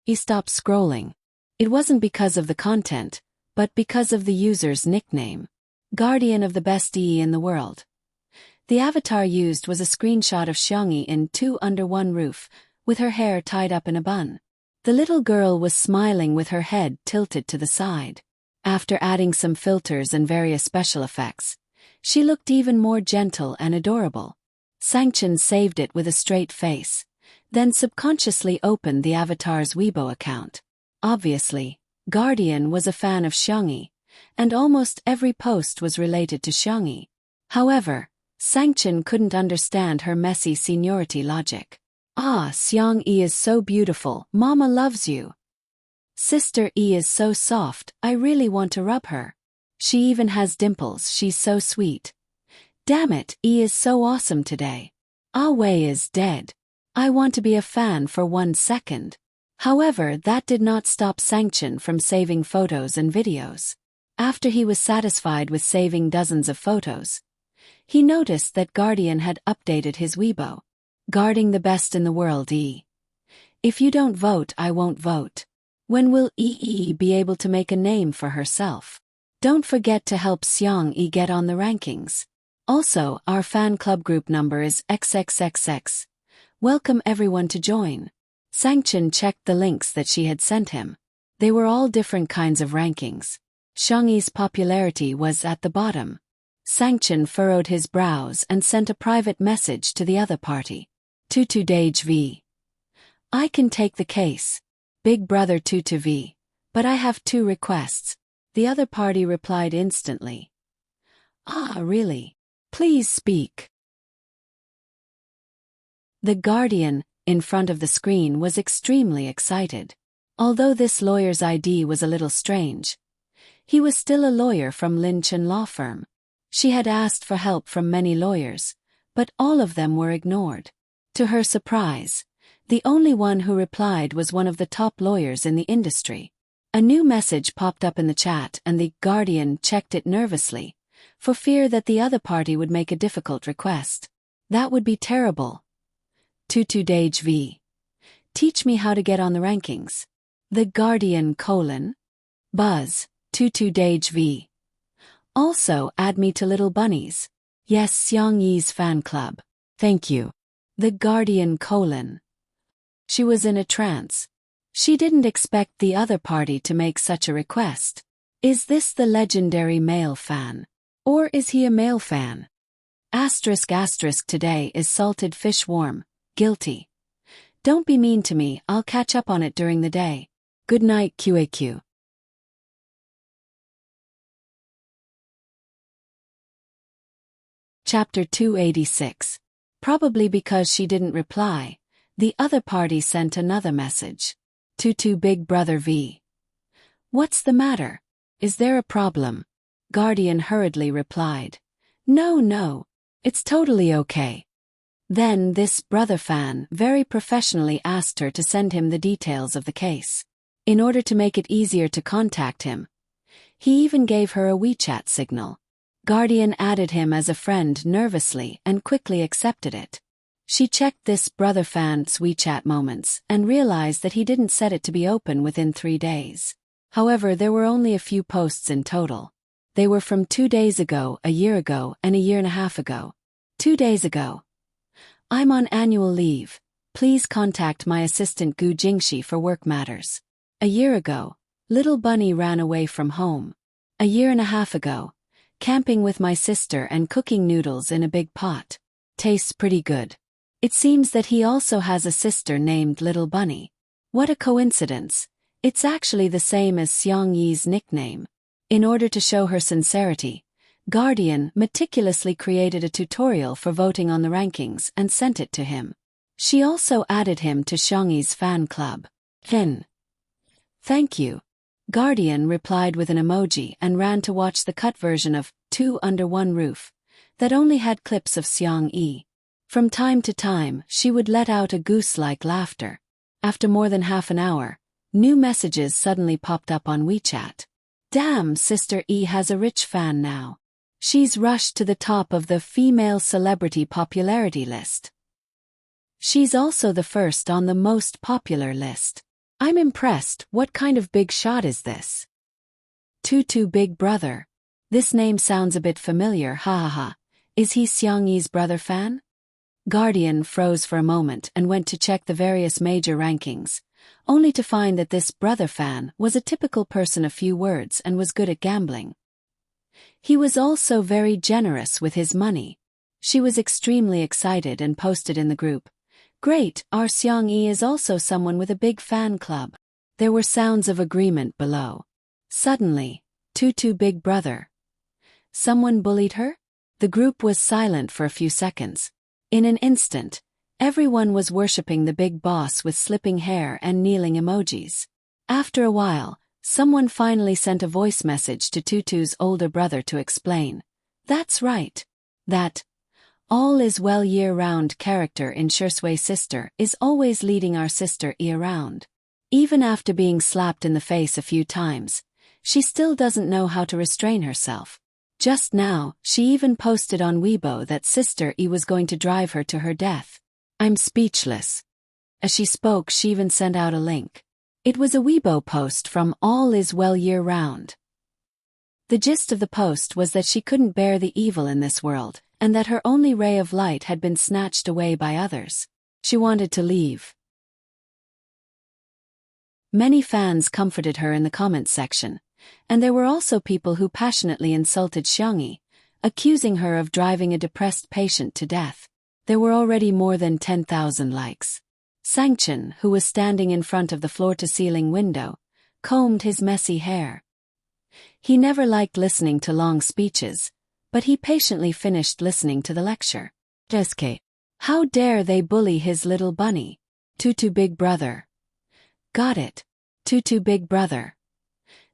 He stopped scrolling. It wasn't because of the content, but because of the user's nickname. Guardian of the best EE in the world. The avatar used was a screenshot of Xiangyi in Two Under One Roof, with her hair tied up in a bun. The little girl was smiling with her head tilted to the side. After adding some filters and various special effects, she looked even more gentle and adorable. Sanction saved it with a straight face, then subconsciously opened the avatar's Weibo account. Obviously, Guardian was a fan of Xiangyi, and almost every post was related to Xiangyi. However, Sanction couldn't understand her messy seniority logic. "Ah, Xiangyi is so beautiful, Mama loves you. Sister E is so soft, I really want to rub her. She even has dimples, she's so sweet. Damn it, E is so awesome today. Ah Wei is dead. I want to be a fan for 1 second." However, that did not stop Sanction from saving photos and videos. After he was satisfied with saving dozens of photos, he noticed that Guardian had updated his Weibo. "Guarding the best in the world, E. If you don't vote, I won't vote. When will EE be able to make a name for herself? Don't forget to help Xiangyi get on the rankings. Also, our fan club group number is XXXX. Welcome everyone to join." Sanction checked the links that she had sent him. They were all different kinds of rankings. Xiangyi's popularity was at the bottom. Sanction furrowed his brows and sent a private message to the other party. "Tutu Dage V. I can take the case. Big brother Tutu V. But I have 2 requests." The other party replied instantly. "Ah, really? Please speak." The Guardian, in front of the screen, was extremely excited. Although this lawyer's ID was a little strange, he was still a lawyer from Lincoln law firm. She had asked for help from many lawyers, but all of them were ignored. To her surprise, the only one who replied was one of the top lawyers in the industry. A new message popped up in the chat and the Guardian checked it nervously, for fear that the other party would make a difficult request. That would be terrible. "Tutu Dage V. Teach me how to get on the rankings." The Guardian : Buzz, Tutu Dage V. Also add me to Little Bunnies. Yes, Xiangyi's fan club. Thank you. The Guardian : She was in a trance. She didn't expect the other party to make such a request. Is this the legendary male fan? Or is he a male fan? *** today is salted fish warm. Guilty. Don't be mean to me, I'll catch up on it during the day. Good night QAQ. Chapter 286. Probably because she didn't reply, the other party sent another message. Tutu Big Brother V. What's the matter? Is there a problem? Guardian hurriedly replied. No, it's totally okay. Then this brother fan very professionally asked her to send him the details of the case. In order to make it easier to contact him, he even gave her a WeChat signal. Guardian added him as a friend nervously and quickly accepted it. She checked this brother fan's WeChat moments and realized that he didn't set it to be open within 3 days. However, there were only a few posts in total. They were from 2 days ago, a year ago, and a year and a half ago. 2 days ago. I'm on annual leave. Please contact my assistant Gu Jingxi for work matters. A year ago, Little Bunny ran away from home. A year and a half ago, camping with my sister and cooking noodles in a big pot. Tastes pretty good. It seems that he also has a sister named Little Bunny. What a coincidence. It's actually the same as Xiangyi's nickname. In order to show her sincerity, Guardian meticulously created a tutorial for voting on the rankings and sent it to him. She also added him to Xiangyi's fan club. Thank you. Guardian replied with an emoji and ran to watch the cut version of Two Under One Roof that only had clips of Xiangyi. From time to time, she would let out a goose-like laughter. After more than half an hour, new messages suddenly popped up on WeChat. Damn, Sister E has a rich fan now. She's rushed to the top of the female celebrity popularity list. She's also the first on the most popular list. I'm impressed. What kind of big shot is this? Tutu Big Brother. This name sounds a bit familiar, ha. Is he Xiangyi's brother fan? Guardian froze for a moment and went to check the various major rankings, only to find that this brother fan was a typical person of few words and was good at gambling. He was also very generous with his money. She was extremely excited and posted in the group, "Great, our Xiangyi is also someone with a big fan club." There were sounds of agreement below. Suddenly, Tutu Big Brother. Someone bullied her? The group was silent for a few seconds. In an instant, everyone was worshipping the big boss with slipping hair and kneeling emojis. After a while, someone finally sent a voice message to Tutu's older brother to explain. That's right. That all is well year-round character in Shursui Sister is always leading our sister E around. Even after being slapped in the face a few times, she still doesn't know how to restrain herself. Just now, she even posted on Weibo that Sister E was going to drive her to her death. I'm speechless. As she spoke, she even sent out a link. It was a Weibo post from All Is Well Year Round. The gist of the post was that she couldn't bear the evil in this world, and that her only ray of light had been snatched away by others. She wanted to leave. Many fans comforted her in the comments section, and there were also people who passionately insulted Xiangyi, accusing her of driving a depressed patient to death. There were already more than 10,000 likes. Sangchen, who was standing in front of the floor-to-ceiling window, combed his messy hair. He never liked listening to long speeches, but he patiently finished listening to the lecture. Jeske. How dare they bully his little bunny? Tutu Big Brother. Got it. Tutu Big Brother.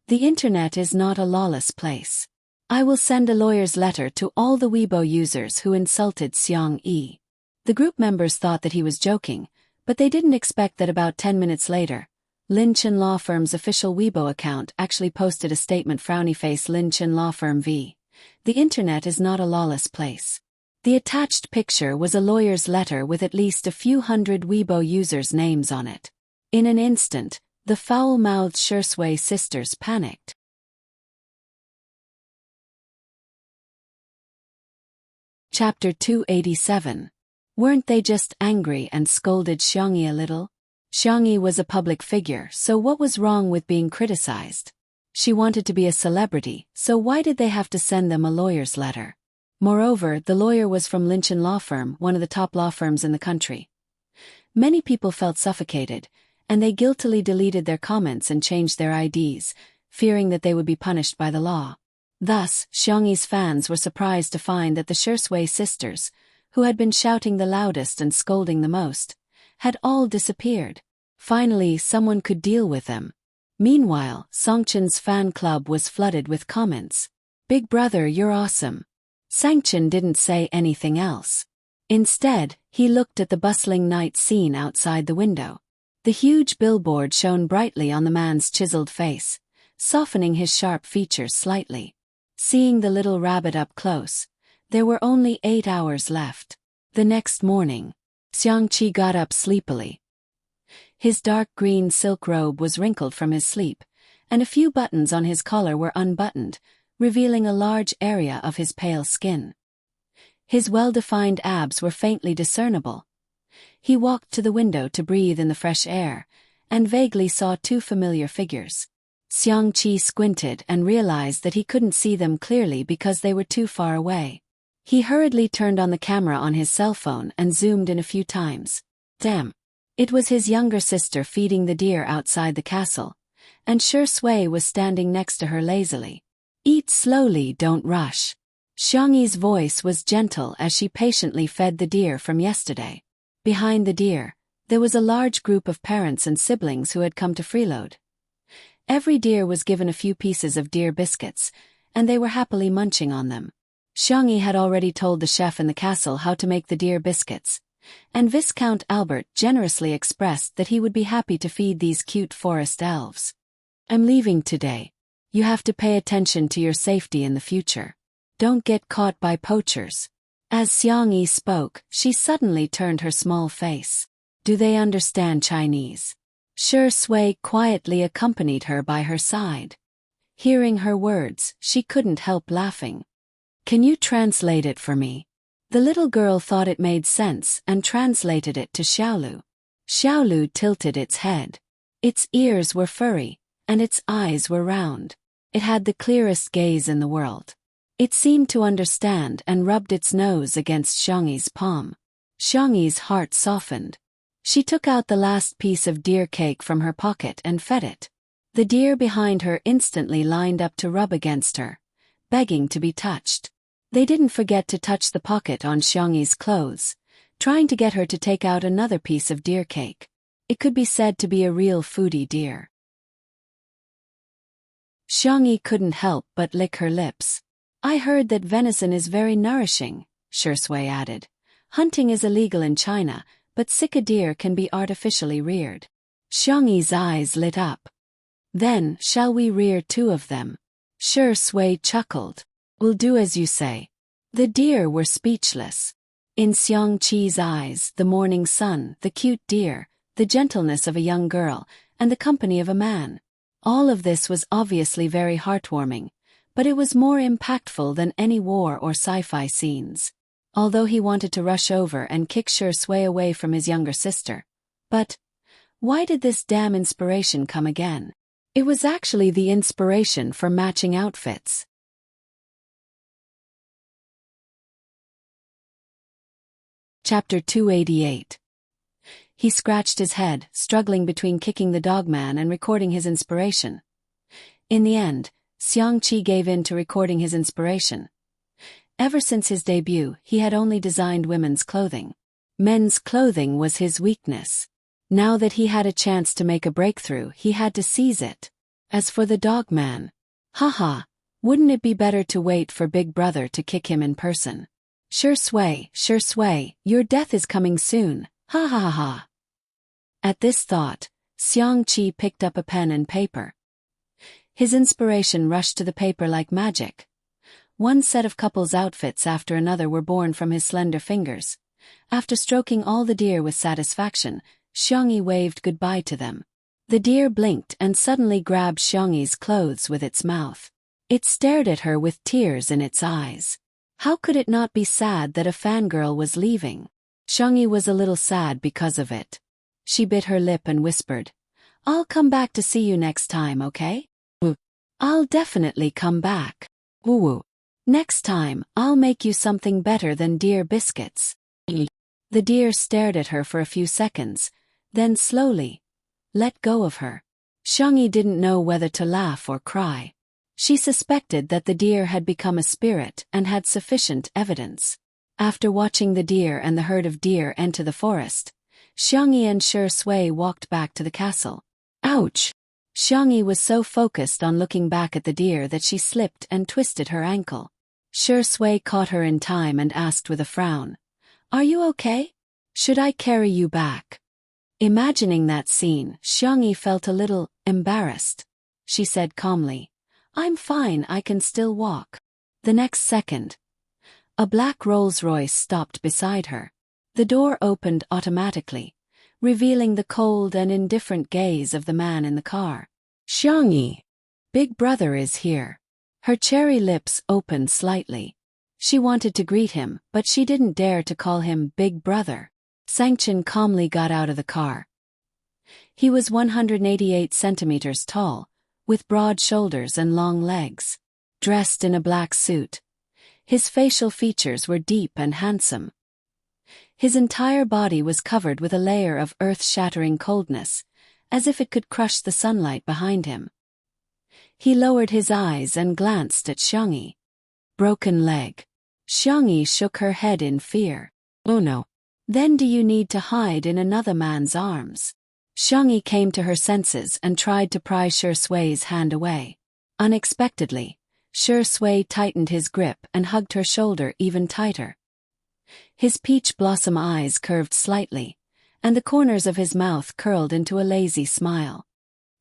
The internet is not a lawless place. I will send a lawyer's letter to all the Weibo users who insulted Xiangyi. The group members thought that he was joking, but they didn't expect that about 10 minutes later, Lin Chen Law Firm's official Weibo account actually posted a statement. Frowny face. Lin Chen Law Firm v. The internet is not a lawless place. The attached picture was a lawyer's letter with at least a few hundred Weibo users' names on it. In an instant, the foul-mouthed Shursui sisters panicked. Chapter 287. Weren't they just angry and scolded Xiangyi a little? Xiangyi was a public figure, so what was wrong with being criticized? She wanted to be a celebrity, so why did they have to send them a lawyer's letter? Moreover, the lawyer was from Lin Chen Law Firm, one of the top law firms in the country. Many people felt suffocated, and they guiltily deleted their comments and changed their IDs, fearing that they would be punished by the law. Thus, Xiangyi's fans were surprised to find that the Shursui sisters, who had been shouting the loudest and scolding the most, had all disappeared. Finally, someone could deal with them. Meanwhile, Sangchen's fan club was flooded with comments. "Big Brother, you're awesome." Sangchen didn't say anything else. Instead, he looked at the bustling night scene outside the window. The huge billboard shone brightly on the man's chiseled face, softening his sharp features slightly. Seeing the little rabbit up close, there were only 8 hours left. The next morning, Xiangqi got up sleepily. His dark green silk robe was wrinkled from his sleep, and a few buttons on his collar were unbuttoned, revealing a large area of his pale skin. His well-defined abs were faintly discernible. He walked to the window to breathe in the fresh air, and vaguely saw 2 familiar figures. Xiangqi squinted and realized that he couldn't see them clearly because they were too far away. He hurriedly turned on the camera on his cell phone and zoomed in a few times. Damn. It was his younger sister feeding the deer outside the castle, and Shursui was standing next to her lazily. "Eat slowly, don't rush." Xiangyi's voice was gentle as she patiently fed the deer from yesterday. Behind the deer, there was a large group of parents and siblings who had come to freeload. Every deer was given a few pieces of deer biscuits, and they were happily munching on them. Xiangyi had already told the chef in the castle how to make the deer biscuits, and Viscount Albert generously expressed that he would be happy to feed these cute forest elves. "I'm leaving today. You have to pay attention to your safety in the future. Don't get caught by poachers." As Xiangyi spoke, she suddenly turned her small face. "Do they understand Chinese?" Shi Sui quietly accompanied her by her side. Hearing her words, she couldn't help laughing. "Can you translate it for me?" The little girl thought it made sense and translated it to Xiaolu. Xiaolu tilted its head. Its ears were furry, and its eyes were round. It had the clearest gaze in the world. It seemed to understand and rubbed its nose against Xiangyi's palm. Xiangyi's heart softened. She took out the last piece of deer cake from her pocket and fed it. The deer behind her instantly lined up to rub against her, begging to be touched. They didn't forget to touch the pocket on Xiangyi's clothes, trying to get her to take out another piece of deer cake. It could be said to be a real foodie deer. Xiangyi couldn't help but lick her lips. "I heard that venison is very nourishing," Shi Sui added. "Hunting is illegal in China, but sika deer can be artificially reared." Xiangyi's eyes lit up. "Then, shall we rear 2 of them?" Shi Sui chuckled. "We'll do as you say." The deer were speechless. In Xiangqi's eyes, the morning sun, the cute deer, the gentleness of a young girl, and the company of a man. All of this was obviously very heartwarming, but it was more impactful than any war or sci-fi scenes. Although he wanted to rush over and kick Shi Sui away from his younger sister. But why did this damn inspiration come again? It was actually the inspiration for matching outfits. Chapter 288. He scratched his head, struggling between kicking the dogman and recording his inspiration. In the end, Xiangqi gave in to recording his inspiration. Ever since his debut, he had only designed women's clothing. Men's clothing was his weakness. Now that he had a chance to make a breakthrough, he had to seize it. As for the dogman, haha, wouldn't it be better to wait for Big Brother to kick him in person? Shi Sui, your death is coming soon, ha ha ha ha. At this thought, Xiangqi picked up a pen and paper. His inspiration rushed to the paper like magic. One set of couples' outfits after another were born from his slender fingers. After stroking all the deer with satisfaction, Xiangyi waved goodbye to them. The deer blinked and suddenly grabbed Xiangyi's clothes with its mouth. It stared at her with tears in its eyes. How could it not be sad that a fangirl was leaving? Xiangyi was a little sad because of it. She bit her lip and whispered, "I'll come back to see you next time, okay? I'll definitely come back. Woo-woo. Next time, I'll make you something better than deer biscuits." The deer stared at her for a few seconds, then slowly let go of her. Xiangyi didn't know whether to laugh or cry. She suspected that the deer had become a spirit and had sufficient evidence. After watching the deer and the herd of deer enter the forest, Xiangyi and Shi Sui walked back to the castle. Ouch! Xiangyi was so focused on looking back at the deer that she slipped and twisted her ankle. Shi Sui caught her in time and asked with a frown, "Are you okay? Should I carry you back?" Imagining that scene, Xiangyi felt a little embarrassed. She said calmly, "I'm fine, I can still walk." The next second, a black Rolls-Royce stopped beside her. The door opened automatically, revealing the cold and indifferent gaze of the man in the car. "Xiangyi, Big Brother is here." Her cherry lips opened slightly. She wanted to greet him, but she didn't dare to call him Big Brother. Sangchen calmly got out of the car. He was 188 centimeters tall, with broad shoulders and long legs. Dressed in a black suit, his facial features were deep and handsome. His entire body was covered with a layer of earth-shattering coldness, as if it could crush the sunlight behind him. He lowered his eyes and glanced at Xiangyi. "Broken leg. Xiangyi shook her head in fear. Oh no. Then do you need to hide in another man's arms? Xiangyi came to her senses and tried to pry Shi Sui's hand away. Unexpectedly, Shi Sui tightened his grip and hugged her shoulder even tighter. His peach blossom eyes curved slightly, and the corners of his mouth curled into a lazy smile.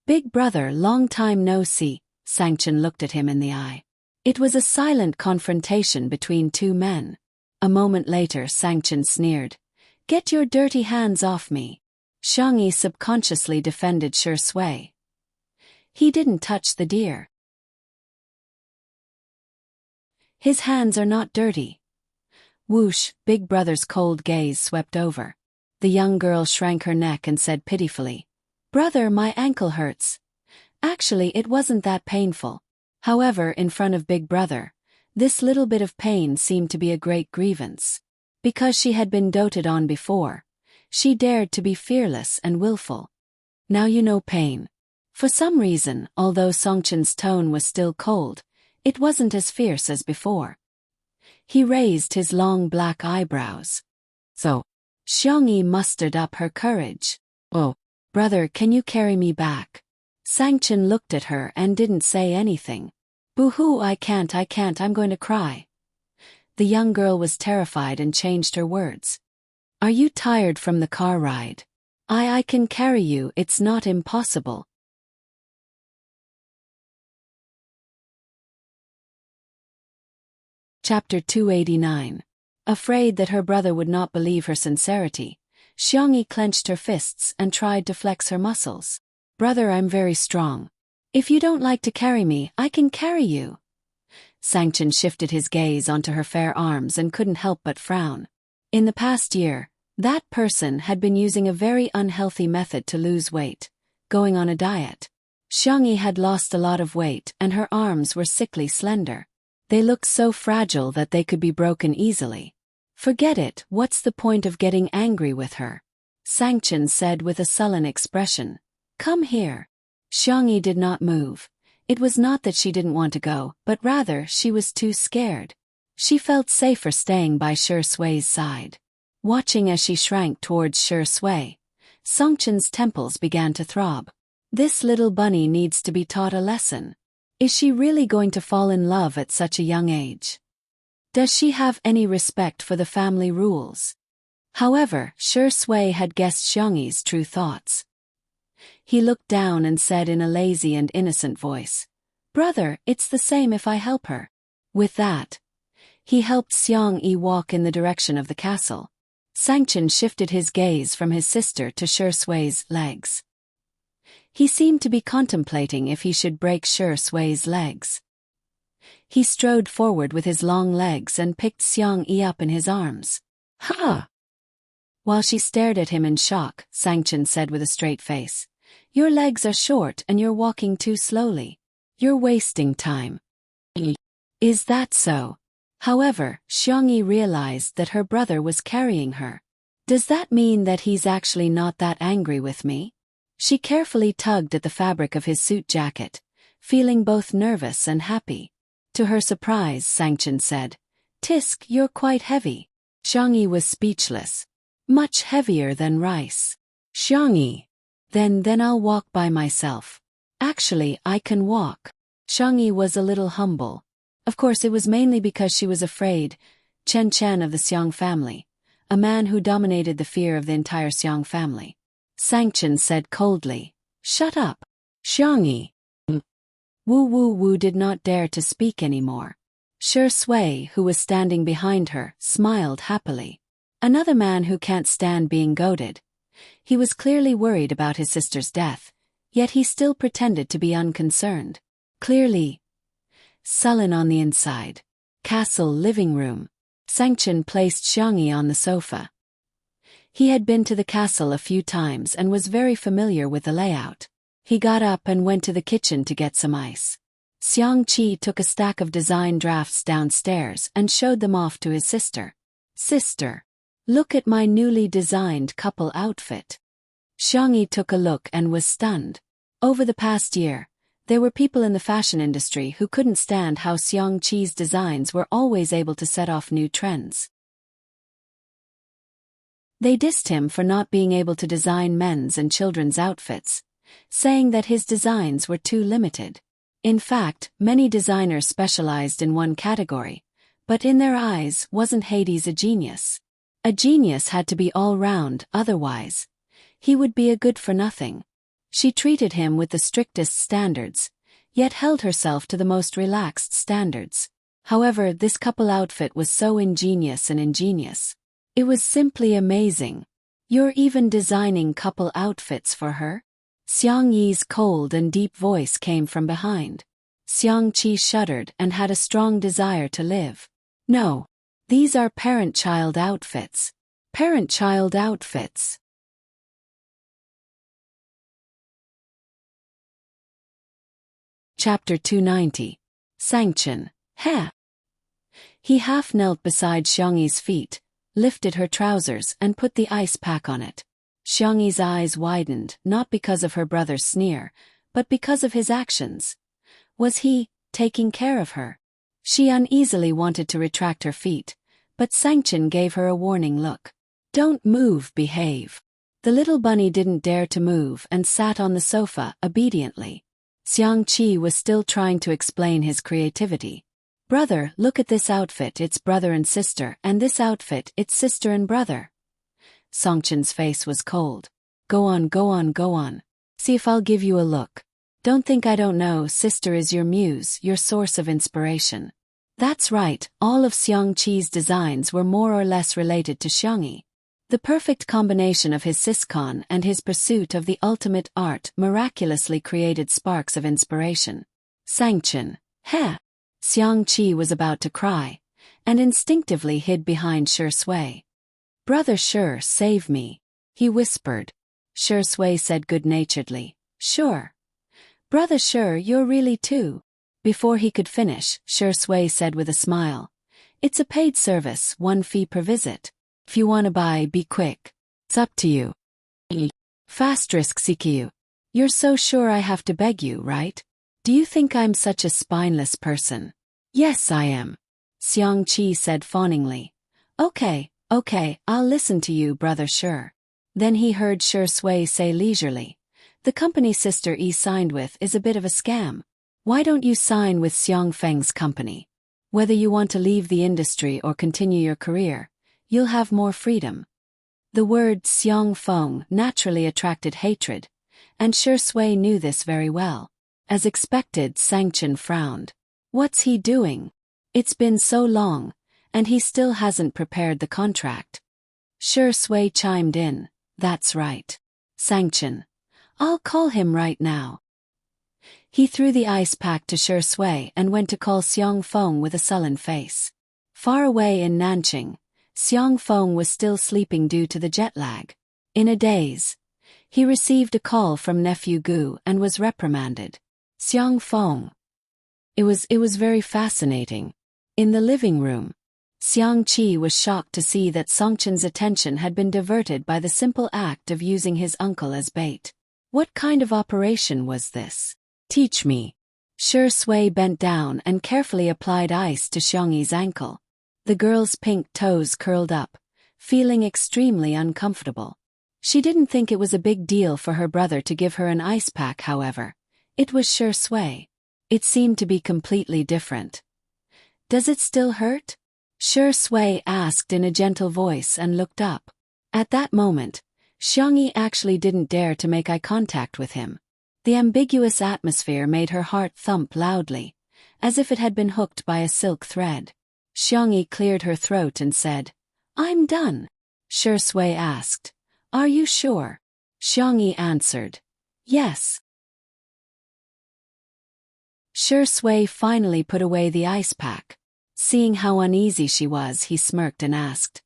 Big brother, long time no see, Sangchen looked at him in the eye. It was a silent confrontation between two men. A moment later Sangchen sneered. Get your dirty hands off me. Xiangyi subconsciously defended Shi Sui. He didn't touch the deer. His hands are not dirty. Whoosh, Big brother's cold gaze swept over. The young girl shrank her neck and said pitifully, Brother, my ankle hurts. Actually, it wasn't that painful. However, in front of Big brother, this little bit of pain seemed to be a great grievance. Because she had been doted on before, she dared to be fearless and willful. Now you know pain. For some reason, although Songchen's tone was still cold, it wasn't as fierce as before. He raised his long black eyebrows. So, Xiangyi mustered up her courage. Oh, brother, can you carry me back? Sangchen looked at her and didn't say anything. Boo-hoo, I can't, I'm going to cry. The young girl was terrified and changed her words. Are you tired from the car ride? I can carry you, it's not impossible. Chapter 289. Afraid that her brother would not believe her sincerity, Xiangyi clenched her fists and tried to flex her muscles. Brother, I'm very strong. If you don't like to carry me, I can carry you. Sangchen shifted his gaze onto her fair arms and couldn't help but frown. In the past year, that person had been using a very unhealthy method to lose weight, going on a diet. Xiangyi had lost a lot of weight and her arms were sickly slender. They looked so fragile that they could be broken easily. Forget it, what's the point of getting angry with her? Sangchen said with a sullen expression. Come here. Xiangyi did not move. It was not that she didn't want to go, but rather she was too scared. She felt safer staying by Shi Sui's side. Watching as she shrank towards Shi Sui, Songchen's temples began to throb. This little bunny needs to be taught a lesson. Is she really going to fall in love at such a young age? Does she have any respect for the family rules? However, Shi Sui had guessed Xiangyi's true thoughts. He looked down and said in a lazy and innocent voice, Brother, it's the same if I help her. With that, he helped Xiangyi walk in the direction of the castle. Sangchen shifted his gaze from his sister to Shi Sui's legs. He seemed to be contemplating if he should break Shi Sui's legs. He strode forward with his long legs and picked Xiangyi up in his arms. Ha! While she stared at him in shock, Sangchen said with a straight face, Your legs are short and you're walking too slowly. You're wasting time. Is that so? However, Xiangyi realized that her brother was carrying her. Does that mean that he's actually not that angry with me? She carefully tugged at the fabric of his suit jacket, feeling both nervous and happy. To her surprise, Sangchen said, Tisk, you're quite heavy. Xiangyi was speechless. Much heavier than rice. Xiangyi. Then I'll walk by myself. Actually, I can walk. Xiangyi was a little humble. Of course, it was mainly because she was afraid. Chen Chen of the Xiang family, a man who dominated the fear of the entire Xiang family. Sangchen said coldly, Shut up. Xiangyi. Wu did not dare to speak anymore. Shi Sui, who was standing behind her, smiled happily. Another man who can't stand being goaded. He was clearly worried about his sister's death, yet he still pretended to be unconcerned. Clearly sullen on the inside. Castle living room. Sangchen placed Xiangyi on the sofa. He had been to the castle a few times and was very familiar with the layout. He got up and went to the kitchen to get some ice. Xiang Qi took a stack of design drafts downstairs and showed them off to his sister. Sister, look at my newly designed couple outfit. Xiangyi took a look and was stunned. Over the past year, There were people in the fashion industry who couldn't stand how Xiang Qi's designs were always able to set off new trends. They dissed him for not being able to design men's and children's outfits, saying that his designs were too limited. In fact, many designers specialized in one category, but in their eyes, wasn't Hades a genius? A genius had to be all-round, otherwise, he would be a good-for-nothing. She treated him with the strictest standards, yet held herself to the most relaxed standards. However, this couple outfit was so ingenious and ingenious. It was simply amazing. You're even designing couple outfits for her? Xiang Yi's cold and deep voice came from behind. Xiang Qi shuddered and had a strong desire to live. No. These are parent-child outfits. Parent-child outfits. Chapter 290. Sanction. Heh. He half knelt beside Xiangyi's feet, lifted her trousers and put the ice pack on it. Xiangyi's eyes widened, not because of her brother's sneer, but because of his actions. Was he taking care of her? She uneasily wanted to retract her feet, but Sanction gave her a warning look. Don't move, behave. The little bunny didn't dare to move and sat on the sofa obediently. Xiang Qi was still trying to explain his creativity. Brother, look at this outfit, it's brother and sister, and this outfit, it's sister and brother. Sangchen's face was cold. Go on, go on, go on. See if I'll give you a look. Don't think I don't know, sister is your muse, your source of inspiration. That's right, all of Xiang Qi's designs were more or less related to Xiangyi. The perfect combination of his siscon and his pursuit of the ultimate art miraculously created sparks of inspiration. Sangchen. Heh. Xiang Qi was about to cry, and instinctively hid behind Shi Sui. Brother Shi, save me, he whispered. Shi Sui said good-naturedly, sure. Brother Shi, you're really too. Before he could finish, Shi Sui said with a smile. It's a paid service, 1 fee per visit. If you want to buy, be quick. It's up to you. Fasterisk CQ. You're so sure I have to beg you, right? Do you think I'm such a spineless person? Yes, I am. Xiang Qi said fawningly. Okay, I'll listen to you, brother Shi. Then he heard Shi Sui say leisurely. The company Sister E signed with is a bit of a scam. Why don't you sign with Xiang Feng's company? Whether you want to leave the industry or continue your career, you'll have more freedom. The word Xiang Feng naturally attracted hatred, and Shi Sui knew this very well. As expected, Sangchen frowned. What's he doing? It's been so long, and he still hasn't prepared the contract. Shi Sui chimed in. That's right. Sangchen. I'll call him right now. He threw the ice pack to Shi Sui and went to call Xiang Feng with a sullen face. Far away in Nanqing, Xiang Feng was still sleeping due to the jet lag. In a daze, he received a call from nephew Gu and was reprimanded. Xiang Feng. It was very fascinating. In the living room, Xiang Qi was shocked to see that Sangchen's attention had been diverted by the simple act of using his uncle as bait. What kind of operation was this? Teach me. Shi Sui bent down and carefully applied ice to Xiangyi's ankle. The girl's pink toes curled up, feeling extremely uncomfortable. She didn't think it was a big deal for her brother to give her an ice pack, however. It was Shi Sui. It seemed to be completely different. Does it still hurt? Shi Sui asked in a gentle voice and looked up. At that moment, Xiangyi actually didn't dare to make eye contact with him. The ambiguous atmosphere made her heart thump loudly, as if it had been hooked by a silk thread. Xiangyi cleared her throat and said, I'm done. Shi Sui asked, Are you sure? Xiangyi answered, Yes. Shi Sui finally put away the ice pack. Seeing how uneasy she was, he smirked and asked,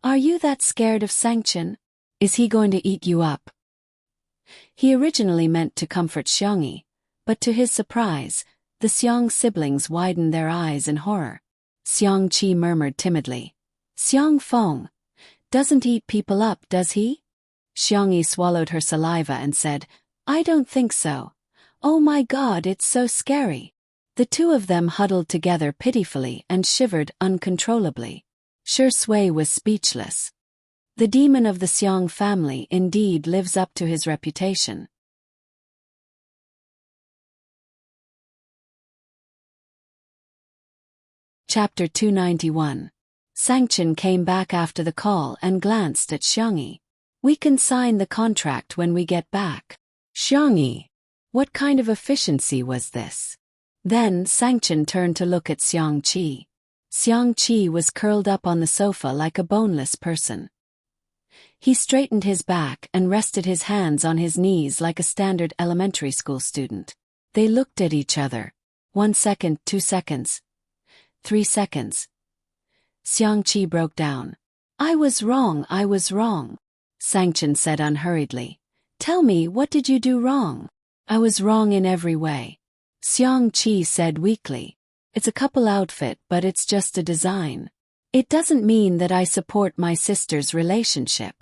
Are you that scared of Sangchen? Is he going to eat you up? He originally meant to comfort Xiangyi, but to his surprise, the Xiang siblings widened their eyes in horror. Xiang Qi murmured timidly, Xiang Feng doesn't eat people up, does he? Xiangyi swallowed her saliva and said, I don't think so. Oh my God, it's so scary. The two of them huddled together pitifully and shivered uncontrollably. Shui was speechless. The demon of the Xiang family indeed lives up to his reputation. Chapter 291. Sangchen came back after the call and glanced at Xiangyi. We can sign the contract when we get back. Xiangyi. What kind of efficiency was this? Then Sangchen turned to look at Xiangqi. Xiangqi was curled up on the sofa like a boneless person. He straightened his back and rested his hands on his knees like a standard elementary school student. They looked at each other. 1 second, 2 seconds, 3 seconds. Xiangqi broke down. I was wrong. Sangchen said unhurriedly. Tell me, what did you do wrong? I was wrong in every way. Xiangqi said weakly. It's a couple outfit, but it's just a design. It doesn't mean that I support my sister's relationship.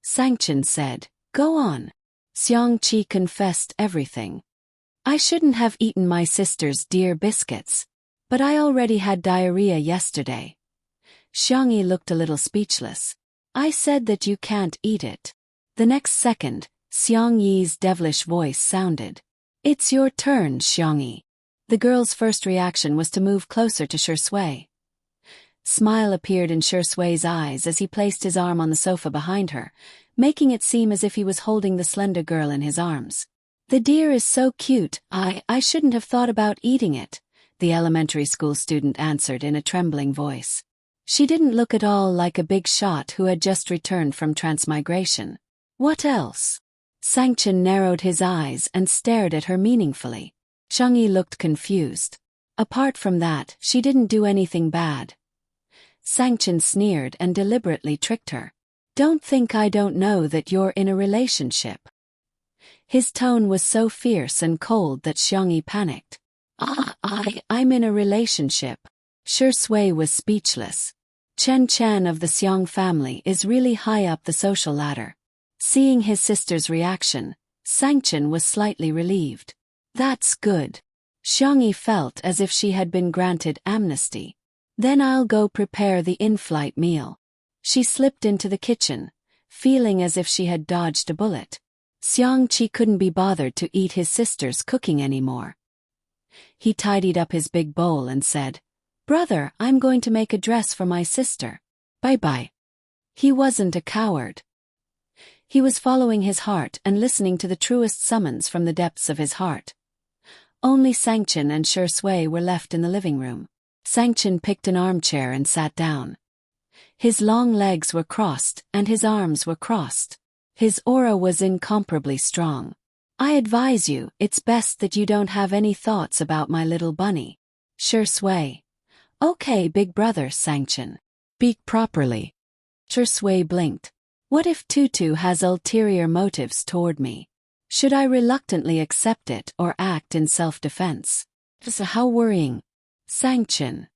Sangchen said. Go on. Xiangqi confessed everything. I shouldn't have eaten my sister's dear biscuits. But I already had diarrhea yesterday. Xiangyi looked a little speechless. I said that you can't eat it. The next second, Xiangyi's devilish voice sounded. It's your turn, Xiangyi. The girl's first reaction was to move closer to Shui. Smile appeared in Shui's eyes as he placed his arm on the sofa behind her, making it seem as if he was holding the slender girl in his arms. The deer is so cute, I shouldn't have thought about eating it, the elementary school student answered in a trembling voice. She didn't look at all like a big shot who had just returned from transmigration. What else? Sangchen narrowed his eyes and stared at her meaningfully. Xiangyi looked confused. Apart from that, she didn't do anything bad. Sangchen sneered and deliberately tricked her. Don't think I don't know that you're in a relationship. His tone was so fierce and cold that Xiangyi panicked. I'm in a relationship. Shui was speechless. Chen Chan of the Xiang family is really high up the social ladder. Seeing his sister's reaction, Sangchen was slightly relieved. That's good. Xiangyi felt as if she had been granted amnesty. Then I'll go prepare the in-flight meal. She slipped into the kitchen, feeling as if she had dodged a bullet. Xiangqi couldn't be bothered to eat his sister's cooking anymore. He tidied up his big bowl and said, Brother, I'm going to make a dress for my sister. Bye-bye. He wasn't a coward. He was following his heart and listening to the truest summons from the depths of his heart. Only Sangchen and Shui were left in the living room. Sangchen picked an armchair and sat down. His long legs were crossed and his arms were crossed. His aura was incomparably strong. I advise you, it's best that you don't have any thoughts about my little bunny. Shui. Okay, big brother, Sangchen. Speak properly. Shui blinked. What if Tutu has ulterior motives toward me? Should I reluctantly accept it or act in self-defense? How worrying. Sangchen.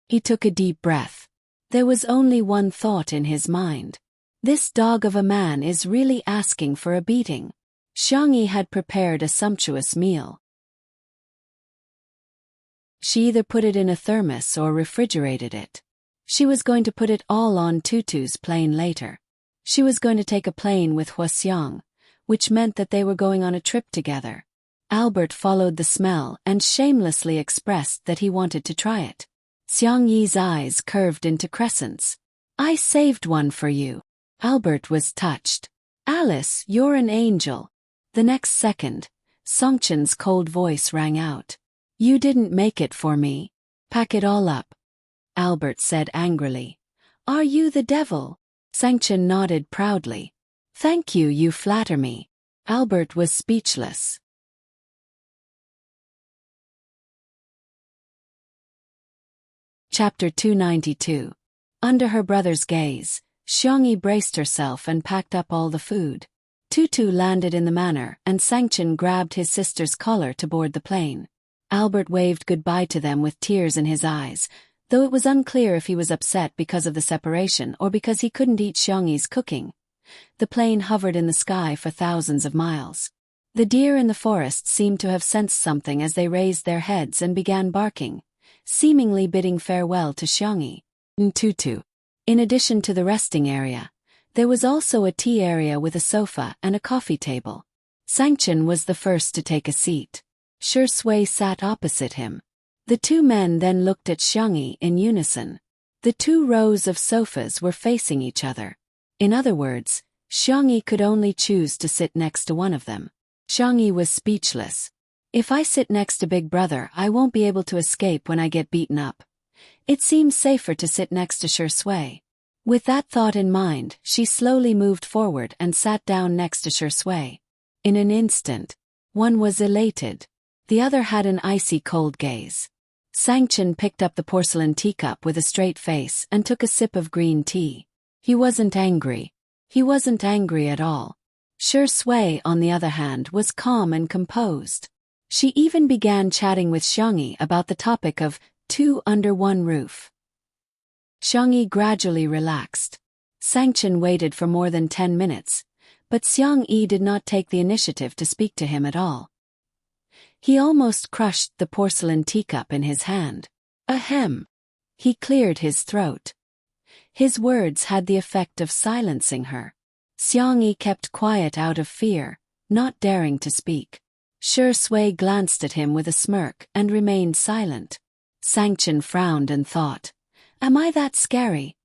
He took a deep breath. There was only one thought in his mind. This dog of a man is really asking for a beating. Xiangyi had prepared a sumptuous meal. She either put it in a thermos or refrigerated it. She was going to put it all on Tutu's plane later. She was going to take a plane with Huaxiang, which meant that they were going on a trip together. Albert followed the smell and shamelessly expressed that he wanted to try it. Xiangyi's eyes curved into crescents. I saved one for you. Albert was touched. Alice, you're an angel. The next second, Songchen's cold voice rang out. You didn't make it for me. Pack it all up. Albert said angrily. Are you the devil? Sangchen nodded proudly. Thank you, you flatter me. Albert was speechless. Chapter 292. Under her brother's gaze, Xiangyi braced herself and packed up all the food. Tutu landed in the manor and Sangchen grabbed his sister's collar to board the plane. Albert waved goodbye to them with tears in his eyes, though it was unclear if he was upset because of the separation or because he couldn't eat Xiangyi's cooking. The plane hovered in the sky for thousands of miles. The deer in the forest seemed to have sensed something as they raised their heads and began barking, seemingly bidding farewell to Xiangyi. Tutu. In addition to the resting area, there was also a tea area with a sofa and a coffee table. Sangchen was the first to take a seat. Shi Sui sat opposite him. The two men then looked at Xiangyi in unison. The two rows of sofas were facing each other. In other words, Xiangyi could only choose to sit next to one of them. Xiangyi was speechless. If I sit next to Big Brother, I won't be able to escape when I get beaten up. It seems safer to sit next to Shi Sui. With that thought in mind, she slowly moved forward and sat down next to Shi Sui. In an instant, one was elated. The other had an icy cold gaze. Sangchen picked up the porcelain teacup with a straight face and took a sip of green tea. He wasn't angry. He wasn't angry at all. Shi Sui, on the other hand, was calm and composed. She even began chatting with Xiangyi about the topic of two under one roof. Xiangyi gradually relaxed. Sangchen waited for more than 10 minutes, but Xiangyi did not take the initiative to speak to him at all. He almost crushed the porcelain teacup in his hand. Ahem. He cleared his throat. His words had the effect of silencing her. Xiangyi kept quiet out of fear, not daring to speak. Shi Sui glanced at him with a smirk and remained silent. Sangchen frowned and thought, "Am I that scary?"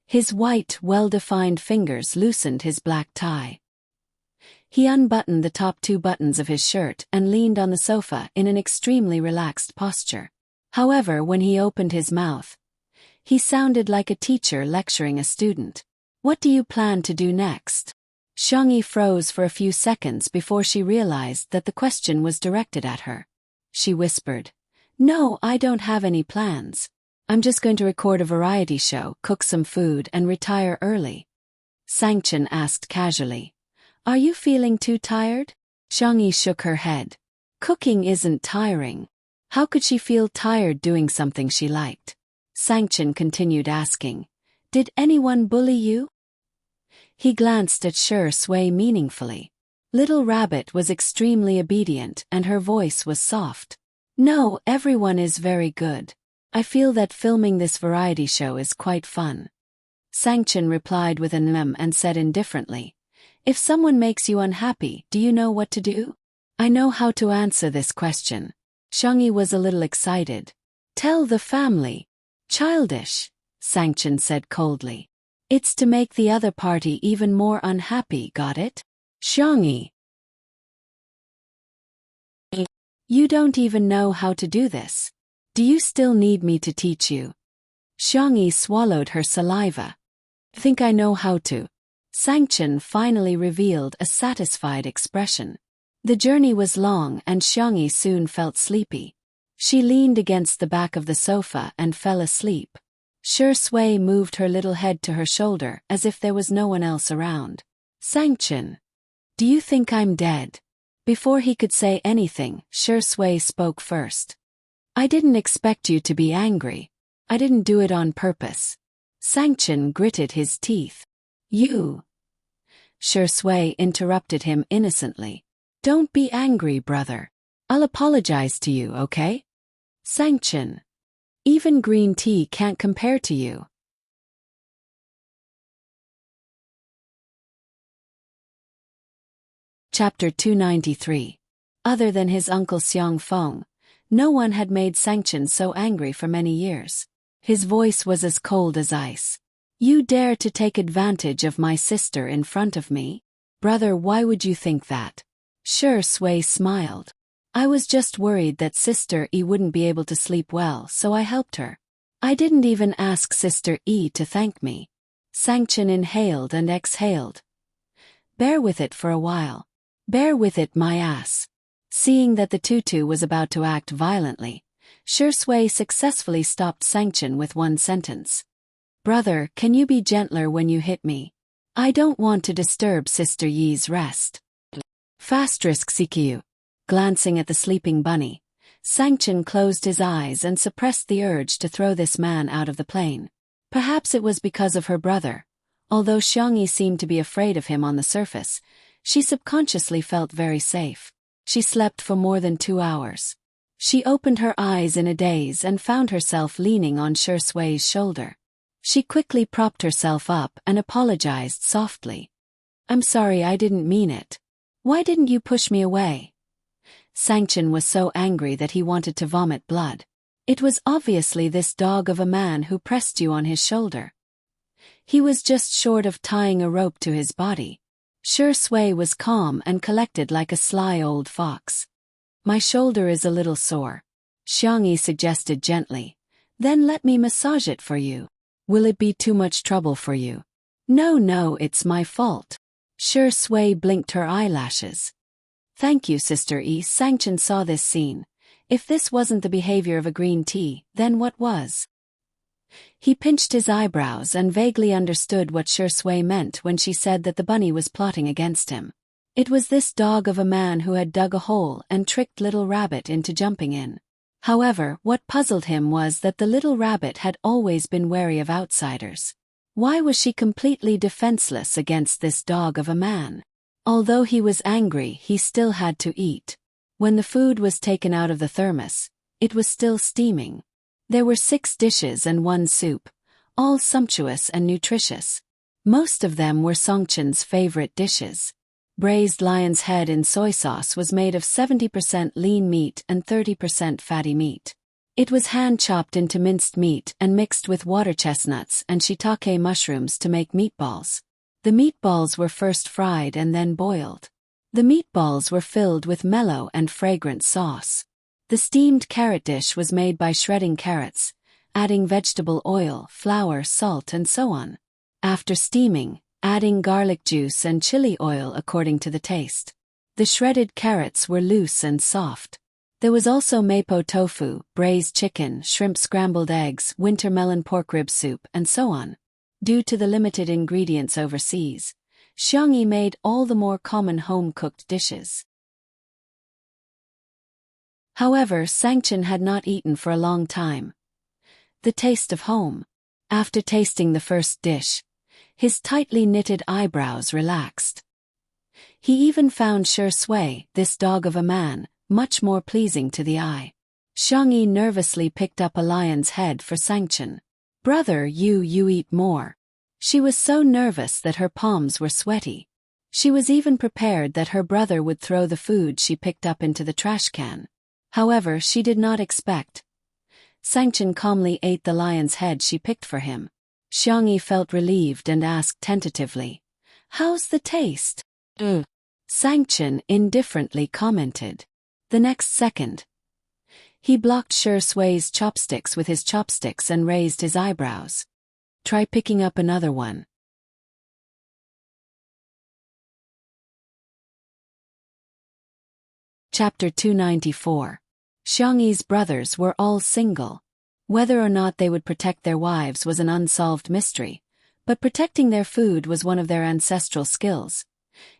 His white, well-defined fingers loosened his black tie. He unbuttoned the top 2 buttons of his shirt and leaned on the sofa in an extremely relaxed posture. However, when he opened his mouth, he sounded like a teacher lecturing a student. "What do you plan to do next?" Xiangyi froze for a few seconds before she realized that the question was directed at her. She whispered, "No, I don't have any plans. I'm just going to record a variety show, cook some food, and retire early." Sangchen asked casually, "Are you feeling too tired?" Xiangyi shook her head. Cooking isn't tiring. How could she feel tired doing something she liked? Sangchen continued asking, "Did anyone bully you?" He glanced at Shi Sui meaningfully. Little Rabbit was extremely obedient and her voice was soft. "No, everyone is very good. I feel that filming this variety show is quite fun." Sangchen replied with an and said indifferently, "If someone makes you unhappy, do you know what to do?" "I know how to answer this question." Xiangyi was a little excited. "Tell the family." "Childish," Sangchen said coldly. "It's to make the other party even more unhappy, got it?" "Xiangyi, you don't even know how to do this. Do you still need me to teach you?" Xiangyi swallowed her saliva. "Think I know how to." Sangchen finally revealed a satisfied expression. The journey was long and Xiangyi soon felt sleepy. She leaned against the back of the sofa and fell asleep. Shi Sui moved her little head to her shoulder as if there was no one else around. "Sangchen, do you think I'm dead?" Before he could say anything, Shi Sui spoke first. "I didn't expect you to be angry. I didn't do it on purpose." Sangchen gritted his teeth. "You..." Shi Sui interrupted him innocently. "Don't be angry, brother. I'll apologize to you, okay?" "Sangchen, even green tea can't compare to you." Chapter 293. Other than his uncle Xiang Feng, no one had made Sangchen so angry for many years. His voice was as cold as ice. "You dare to take advantage of my sister in front of me? Brother, why would you think that?" Shi Sui smiled. "I was just worried that Sister E wouldn't be able to sleep well, so I helped her. I didn't even ask Sister E to thank me." Sangchen inhaled and exhaled. "Bear with it for a while. Bear with it, my ass." Seeing that the tutu was about to act violently, Shi Sui successfully stopped Sangchen with one sentence. "Brother, can you be gentler when you hit me? I don't want to disturb Sister Yi's rest." Fastrisk CQ. Glancing at the sleeping bunny, Sangchen closed his eyes and suppressed the urge to throw this man out of the plane. Perhaps it was because of her brother. Although Xiangyi seemed to be afraid of him on the surface, She subconsciously felt very safe. She slept for more than 2 hours. She opened her eyes in a daze and found herself leaning on Sher Sui's shoulder. She quickly propped herself up and apologized softly. "I'm sorry, I didn't mean it. Why didn't you push me away?" Sangchen was so angry that he wanted to vomit blood. It was obviously this dog of a man who pressed you on his shoulder. He was just short of tying a rope to his body. Sher Sui was calm and collected like a sly old fox. "My shoulder is a little sore," Xiangyi suggested gently. "Then let me massage it for you. Will it be too much trouble for you?" No, it's my fault." Sher Sui blinked her eyelashes. "Thank you, Sister Yi." Sangchen saw this scene. If this wasn't the behavior of a green tea, then what was? He pinched his eyebrows and vaguely understood what Sher Sui meant when she said that the bunny was plotting against him. It was this dog of a man who had dug a hole and tricked little rabbit into jumping in. However, what puzzled him was that the little rabbit had always been wary of outsiders. Why was she completely defenseless against this dog of a man? Although he was angry, he still had to eat. When the food was taken out of the thermos, it was still steaming. There were 6 dishes and 1 soup, all sumptuous and nutritious. Most of them were Sangchen's favorite dishes. Braised lion's head in soy sauce was made of 70% lean meat and 30% fatty meat. It was hand-chopped into minced meat and mixed with water chestnuts and shiitake mushrooms to make meatballs. The meatballs were first fried and then boiled. The meatballs were filled with mellow and fragrant sauce. The steamed carrot dish was made by shredding carrots, adding vegetable oil, flour, salt, and so on. After steaming, adding garlic juice and chili oil according to the taste. The shredded carrots were loose and soft. There was also mapo tofu, braised chicken, shrimp scrambled eggs, winter melon pork rib soup, and so on. Due to the limited ingredients overseas, Xiangyi made all the more common home-cooked dishes. However, Sangchen had not eaten for a long time. The taste of home. After tasting the first dish, his tightly knitted eyebrows relaxed. He even found Sher Sui, this dog of a man, much more pleasing to the eye. Xiangyi nervously picked up a lion's head for Sangchen. "Brother, you eat more." She was so nervous that her palms were sweaty. She was even prepared that her brother would throw the food she picked up into the trash can. However, she did not expect. Sangchen calmly ate the lion's head she picked for him. Xiangyi felt relieved and asked tentatively, "How's the taste?" Sangchen indifferently commented. The next second, he blocked Sher Sui's chopsticks with his chopsticks and raised his eyebrows. "Try picking up another one." Chapter 294. Xiangyi's brothers were all single. Whether or not they would protect their wives was an unsolved mystery, but protecting their food was one of their ancestral skills.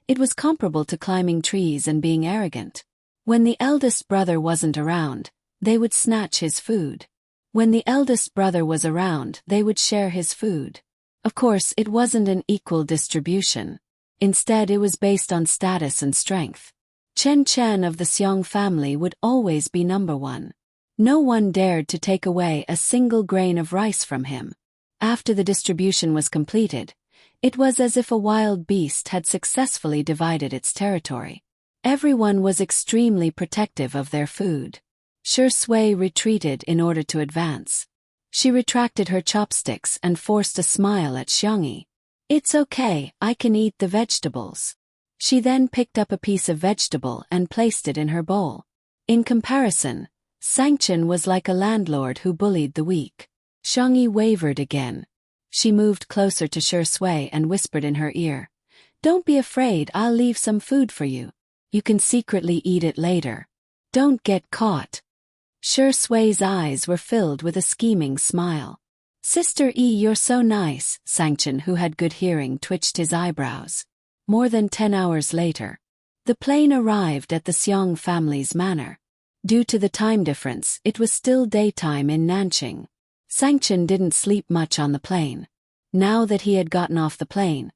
It was comparable to climbing trees and being arrogant. When the eldest brother wasn't around, they would snatch his food. When the eldest brother was around, they would share his food. Of course, it wasn't an equal distribution. Instead, it was based on status and strength. Chen Chen of the Xiong family would always be number 1. No one dared to take away a single grain of rice from him. After the distribution was completed, it was as if a wild beast had successfully divided its territory. Everyone was extremely protective of their food. Sher Sui retreated in order to advance. She retracted her chopsticks and forced a smile at Xiangyi. "It's okay, I can eat the vegetables." She then picked up a piece of vegetable and placed it in her bowl. In comparison, Sangchen was like a landlord who bullied the weak. Xiangyi wavered again. She moved closer to Sher Sui and whispered in her ear, "Don't be afraid, I'll leave some food for you. You can secretly eat it later. Don't get caught." Sher Sui's eyes were filled with a scheming smile. "Sister E, you're so nice." Sangchen, who had good hearing, twitched his eyebrows. More than 10 hours later, the plane arrived at the Xiong family's manor. Due to the time difference, it was still daytime in Nanqing. Sangchen didn't sleep much on the plane. Now that he had gotten off the plane,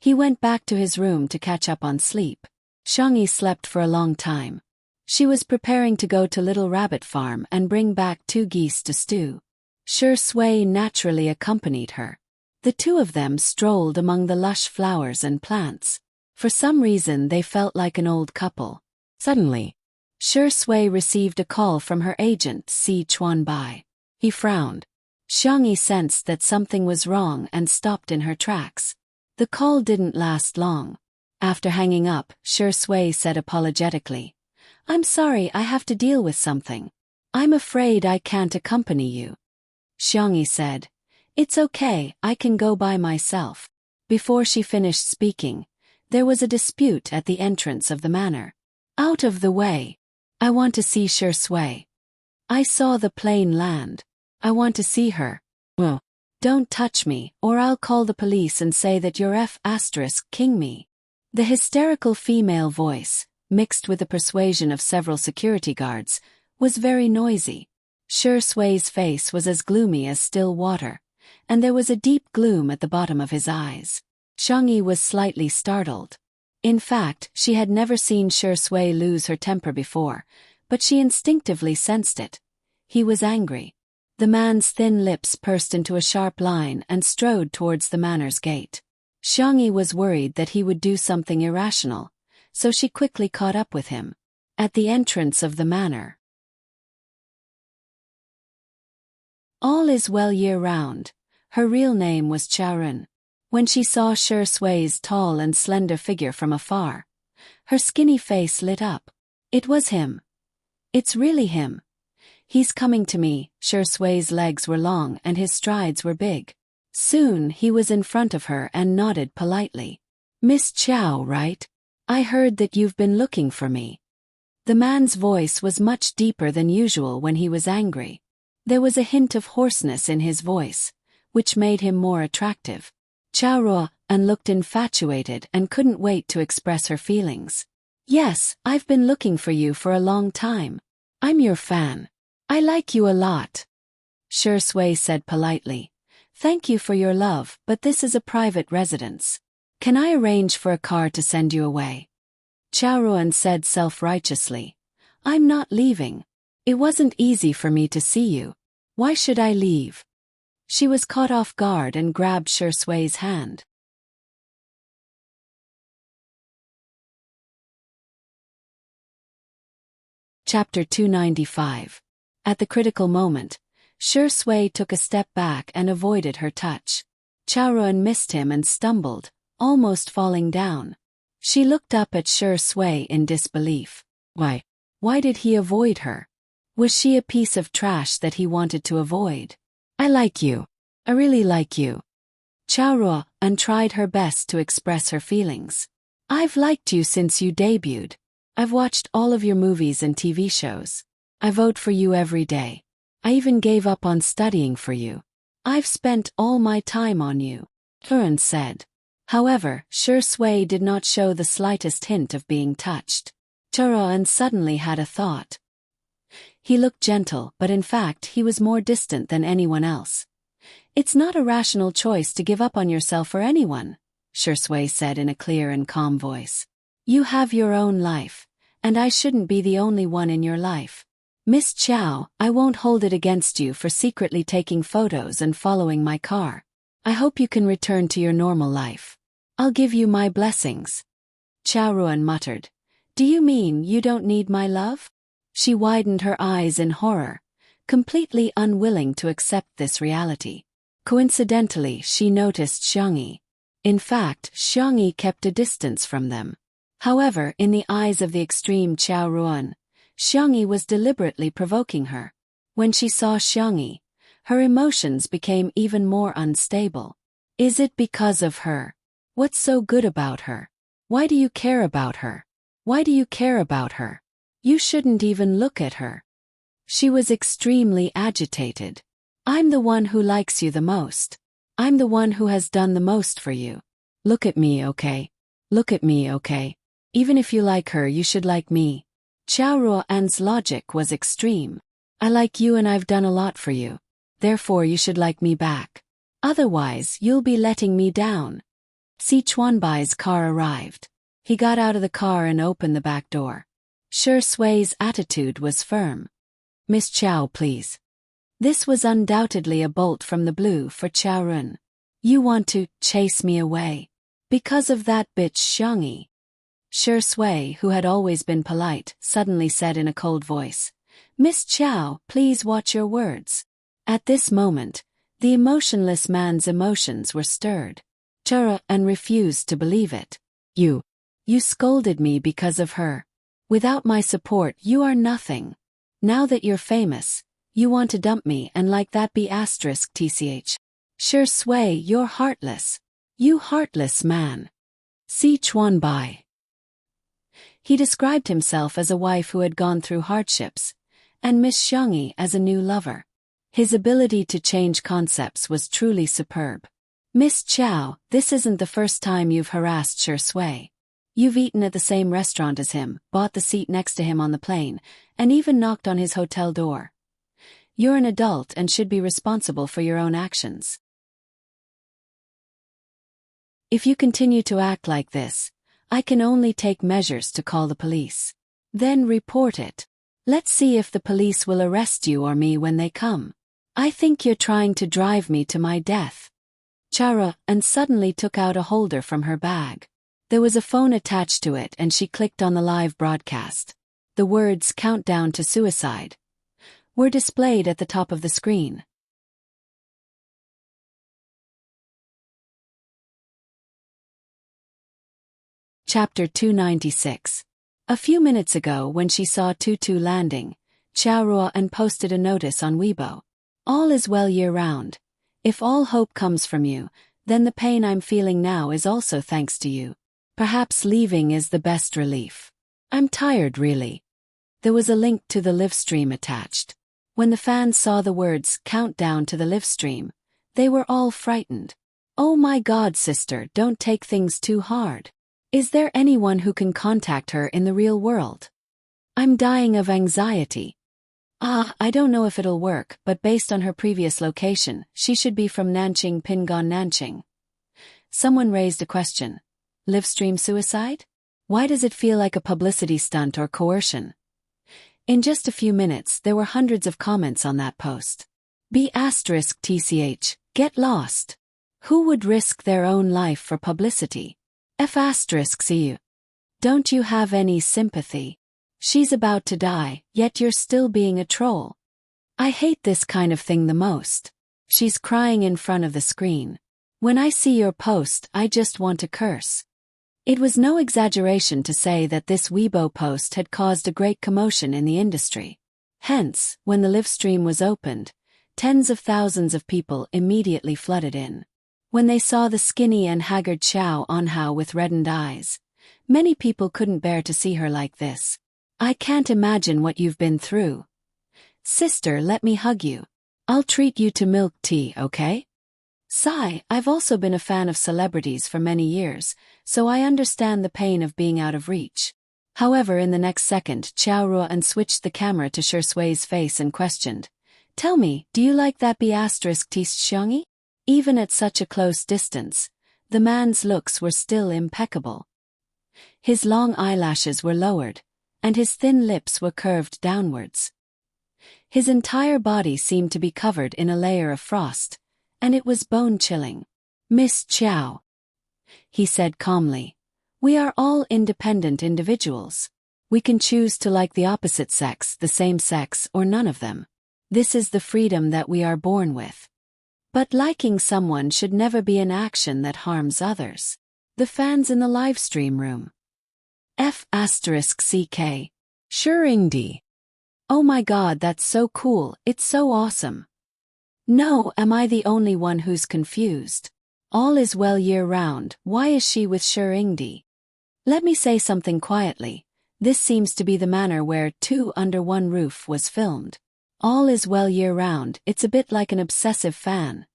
He went back to his room to catch up on sleep. Xiangyi slept for a long time. She was preparing to go to Little Rabbit Farm and bring back 2 geese to stew. Shi Sui naturally accompanied her. The two of them strolled among the lush flowers and plants. For some reason they felt like an old couple. Suddenly, Shi Sui received a call from her agent Si Chuanbai. He frowned. Xiangyi sensed that something was wrong and stopped in her tracks. The call didn't last long. After hanging up, Shi Sui said apologetically, "I'm sorry, I have to deal with something. I'm afraid I can't accompany you." Xiangyi said, "It's okay, I can go by myself." Before she finished speaking, there was a dispute at the entrance of the manor. "Out of the way. I want to see Shi Sui. I saw the plane land. I want to see her." "Well, don't touch me, or I'll call the police and say that you're king me." The hysterical female voice, mixed with the persuasion of several security guards, was very noisy. Shi Sui's face was as gloomy as still water, and there was a deep gloom at the bottom of his eyes. Xiangyi was slightly startled. In fact, she had never seen Shi Sui lose her temper before, but she instinctively sensed it. He was angry. The man's thin lips pursed into a sharp line and strode towards the manor's gate. Xiangyi was worried that he would do something irrational, so she quickly caught up with him. At the entrance of the manor. All is well year-round. Her real name was Chaoren. When she saw Shi Sui's tall and slender figure from afar, her skinny face lit up. It was him. It's really him. He's coming to me. Shi Sui's legs were long and his strides were big. Soon he was in front of her and nodded politely. "Miss Chow, right? I heard that you've been looking for me." The man's voice was much deeper than usual when he was angry. There was a hint of hoarseness in his voice, which made him more attractive. Chow Ruan looked infatuated and couldn't wait to express her feelings. "Yes, I've been looking for you for a long time. I'm your fan. I like you a lot." Shi Sui said politely, "Thank you for your love, but this is a private residence. Can I arrange for a car to send you away?" Chow Ruan said self-righteously, "I'm not leaving. It wasn't easy for me to see you. Why should I leave?" She was caught off guard and grabbed Shi Sui's hand. Chapter 295. At the critical moment, Shi Sui took a step back and avoided her touch. Chow Ruan missed him and stumbled, almost falling down. She looked up at Shi Sui in disbelief. Why did he avoid her? Was she a piece of trash that he wanted to avoid? "I like you. I really like you." Chow Ruan tried her best to express her feelings. "I've liked you since you debuted. I've watched all of your movies and TV shows. I vote for you every day. I even gave up on studying for you. I've spent all my time on you," Huron said. However, Shi Sui did not show the slightest hint of being touched. Chow Ruan suddenly had a thought. He looked gentle, but in fact he was more distant than anyone else. "It's not a rational choice to give up on yourself for anyone," Shi Sui said in a clear and calm voice. "You have your own life, and I shouldn't be the only one in your life. Miss Chow, I won't hold it against you for secretly taking photos and following my car. I hope you can return to your normal life. I'll give you my blessings." Chow Ruan muttered, "Do you mean you don't need my love?" She widened her eyes in horror, completely unwilling to accept this reality. Coincidentally, she noticed Xiangyi. In fact, Xiangyi kept a distance from them. However, in the eyes of the extreme Chow Ruan, Xiangyi was deliberately provoking her. When she saw Xiangyi, her emotions became even more unstable. Is it because of her? What's so good about her? Why do you care about her? Why do you care about her? You shouldn't even look at her. She was extremely agitated. "I'm the one who likes you the most. I'm the one who has done the most for you. Look at me, okay? Look at me, okay? Even if you like her, you should like me." Chow Ruan's logic was extreme. "I like you and I've done a lot for you. Therefore you should like me back. Otherwise, you'll be letting me down." Si Chuanbai's car arrived. He got out of the car and opened the back door. Shi Sui's attitude was firm. "Miss Chow, please." This was undoubtedly a bolt from the blue for Chow Run. "You want to chase me away? Because of that bitch Xiangyi?" Shi Sui, who had always been polite, suddenly said in a cold voice, "Miss Chow, please watch your words." At this moment, the emotionless man's emotions were stirred. Chura and refused to believe it. You scolded me because of her. Without my support you are nothing. Now that you're famous, you want to dump me and like that be *tch. Shi Sui, you're heartless. You heartless man. Si Chuanbai. He described himself as a wife who had gone through hardships, and Miss Xiangyi as a new lover. His ability to change concepts was truly superb. "Miss Chow, this isn't the first time you've harassed Shi Sui. You've eaten at the same restaurant as him, bought the seat next to him on the plane, and even knocked on his hotel door. You're an adult and should be responsible for your own actions. If you continue to act like this, I can only take measures to call the police. Then report it. Let's see if the police will arrest you or me when they come. I think you're trying to drive me to my death." Chara and suddenly took out a holder from her bag. There was a phone attached to it and she clicked on the live broadcast. The words "Countdown to Suicide" were displayed at the top of the screen. Chapter 296. A few minutes ago when she saw Tutu landing, Xiaorua and posted a notice on Weibo. "All is well year-round. If all hope comes from you, then the pain I'm feeling now is also thanks to you. Perhaps leaving is the best relief. I'm tired really." There was a link to the live stream attached. When the fans saw the words "Countdown to the live stream," they were all frightened. "Oh my God, sister, don't take things too hard. Is there anyone who can contact her in the real world? I'm dying of anxiety." I don't know if it'll work, but based on her previous location, she should be from Nanqing Pingan Nanqing. Someone raised a question. Live stream suicide? Why does it feel like a publicity stunt or coercion? In just a few minutes there were hundreds of comments on that post. *tch, get lost. Who would risk their own life for publicity? *cu. Don't you have any sympathy? She's about to die, yet you're still being a troll. I hate this kind of thing the most. She's crying in front of the screen. When I see your post, I just want to curse. It was no exaggeration to say that this Weibo post had caused a great commotion in the industry. Hence, when the live stream was opened, tens of thousands of people immediately flooded in. When they saw the skinny and haggard Xiao Anhao with reddened eyes, many people couldn't bear to see her like this. "I can't imagine what you've been through. Sister, let me hug you. I'll treat you to milk tea, okay?" Sigh, I've also been a fan of celebrities for many years, so I understand the pain of being out of reach. However, in the next second, Xiaorua switched the camera to Shi Sui's face and questioned, "Tell me, do you like that *tch Xiangyi?" Even at such a close distance, the man's looks were still impeccable. His long eyelashes were lowered, and his thin lips were curved downwards. His entire body seemed to be covered in a layer of frost, and it was bone-chilling. "Miss Chow," he said calmly, "we are all independent individuals. We can choose to like the opposite sex, the same sex, or none of them. This is the freedom that we are born with. But liking someone should never be an action that harms others." The fans in the livestream room. *CK. Shuringdi. Oh my God, that's so cool, it's so awesome. No, am I the only one who's confused? All is well year-round, why is she with Shuringdi? Let me say something quietly. This seems to be the manner where Two Under One Roof was filmed. All is well year-round, it's a bit like an obsessive fan.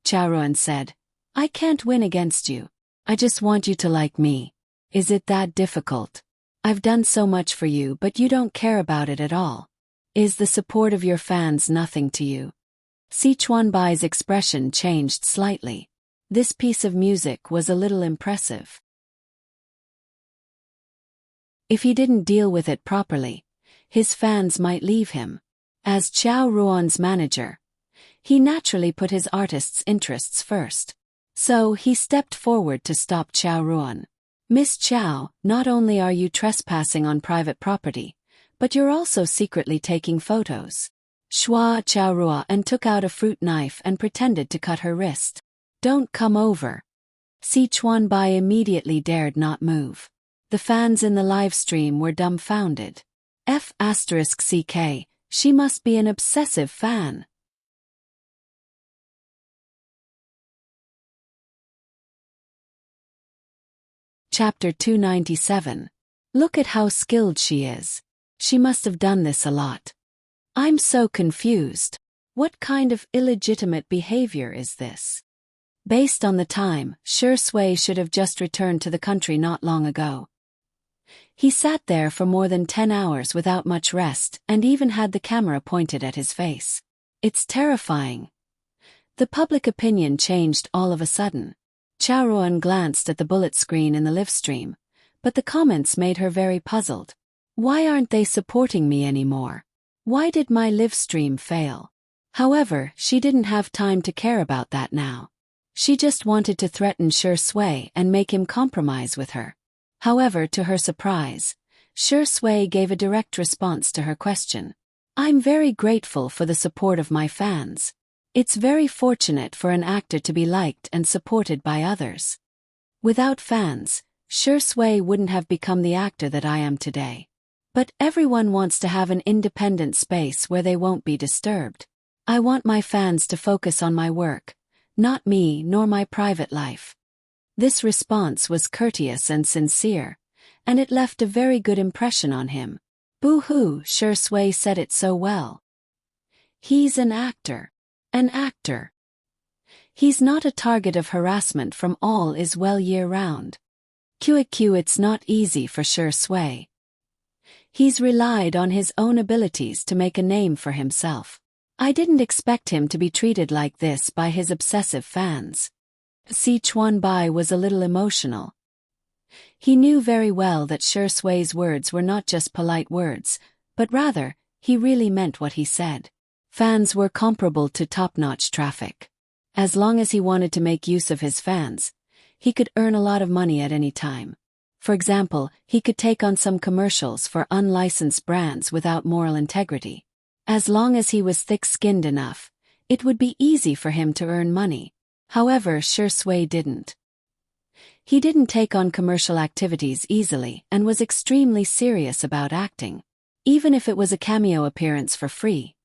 Chaoruan said, "I can't win against you. I just want you to like me. Is it that difficult? I've done so much for you but you don't care about it at all. Is the support of your fans nothing to you?" Si Chuanbai's expression changed slightly. This piece of music was a little impressive. If he didn't deal with it properly, his fans might leave him. As Chao Ruan's manager, he naturally put his artist's interests first. So he stepped forward to stop Chao Ruan. Miss Chao, not only are you trespassing on private property, but you're also secretly taking photos. Shua Chao Ruan and took out a fruit knife and pretended to cut her wrist. Don't come over. Si Chuan Bai immediately dared not move. The fans in the live stream were dumbfounded. F***CK, she must be an obsessive fan. Chapter 297. Look at how skilled she is. She must have done this a lot. I'm so confused. What kind of illegitimate behavior is this? Based on the time, Shi Sui should have just returned to the country not long ago. He sat there for more than 10 hours without much rest and even had the camera pointed at his face. It's terrifying. The public opinion changed all of a sudden. Chao Ruan glanced at the bullet screen in the live stream, but the comments made her very puzzled. Why aren't they supporting me anymore? Why did my live stream fail? However, she didn't have time to care about that now. She just wanted to threaten Shi Sui and make him compromise with her. However, to her surprise, Shi Sui gave a direct response to her question. I'm very grateful for the support of my fans. It's very fortunate for an actor to be liked and supported by others. Without fans, Shi Sui wouldn't have become the actor that I am today. But everyone wants to have an independent space where they won't be disturbed. I want my fans to focus on my work, not me nor my private life. This response was courteous and sincere, and it left a very good impression on him. Boo-hoo, Shi Sui said it so well. He's an actor. An actor. He's not a target of harassment from all is well year-round. QQ, it's not easy for Shi Sui. He's relied on his own abilities to make a name for himself. I didn't expect him to be treated like this by his obsessive fans. Si Chuan Bai was a little emotional. He knew very well that Shi Sui's words were not just polite words, but rather, he really meant what he said. Fans were comparable to top-notch traffic. As long as he wanted to make use of his fans, he could earn a lot of money at any time. For example, he could take on some commercials for unlicensed brands without moral integrity. As long as he was thick-skinned enough, it would be easy for him to earn money. However, Shi Sui didn't. He didn't take on commercial activities easily and was extremely serious about acting. Even if it was a cameo appearance for free,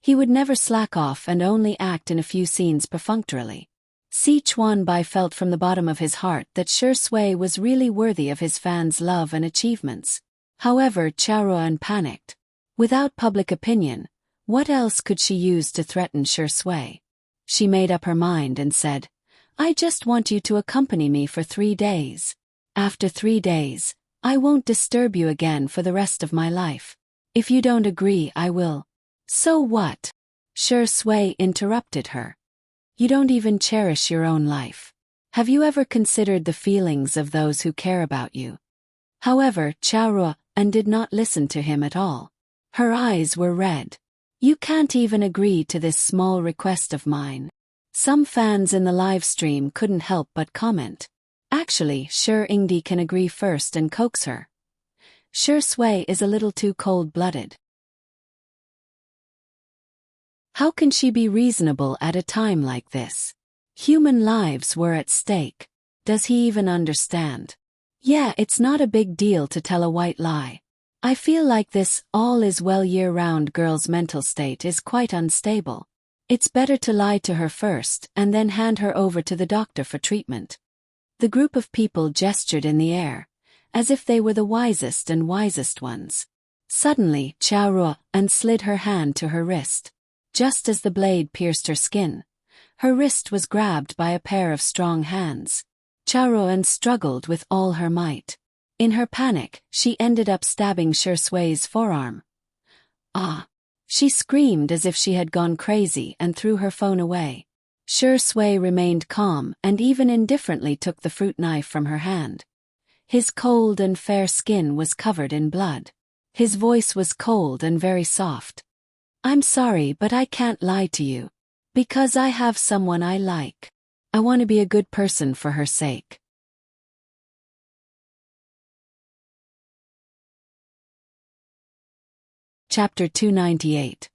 he would never slack off and only act in a few scenes perfunctorily. Si Chuan Bai felt from the bottom of his heart that Shi Sui was really worthy of his fans' love and achievements. However, Chao Ruan panicked. Without public opinion, what else could she use to threaten Shi Sui? She made up her mind and said, I just want you to accompany me for 3 days. After 3 days, I won't disturb you again for the rest of my life. If you don't agree, I will. So what? Shi Sui interrupted her. You don't even cherish your own life. Have you ever considered the feelings of those who care about you? However, Chao Ruan did not listen to him at all. Her eyes were red. You can't even agree to this small request of mine. Some fans in the live stream couldn't help but comment. Actually, Shi Ingdi can agree first and coax her. Shi Sui is a little too cold-blooded. How can she be reasonable at a time like this? Human lives were at stake. Does he even understand? Yeah, it's not a big deal to tell a white lie. I feel like this all is well year-round girl's mental state is quite unstable. It's better to lie to her first and then hand her over to the doctor for treatment. The group of people gestured in the air, as if they were the wisest and wisest ones. Suddenly, Chao Ruan slid her hand to her wrist. Just as the blade pierced her skin, her wrist was grabbed by a pair of strong hands. Chao Ruan struggled with all her might. In her panic, she ended up stabbing Shi Sui's forearm. Ah! She screamed as if she had gone crazy and threw her phone away. Shi Sui remained calm and even indifferently took the fruit knife from her hand. His cold and fair skin was covered in blood. His voice was cold and very soft. I'm sorry, but I can't lie to you. Because I have someone I like. I want to be a good person for her sake. Chapter 298.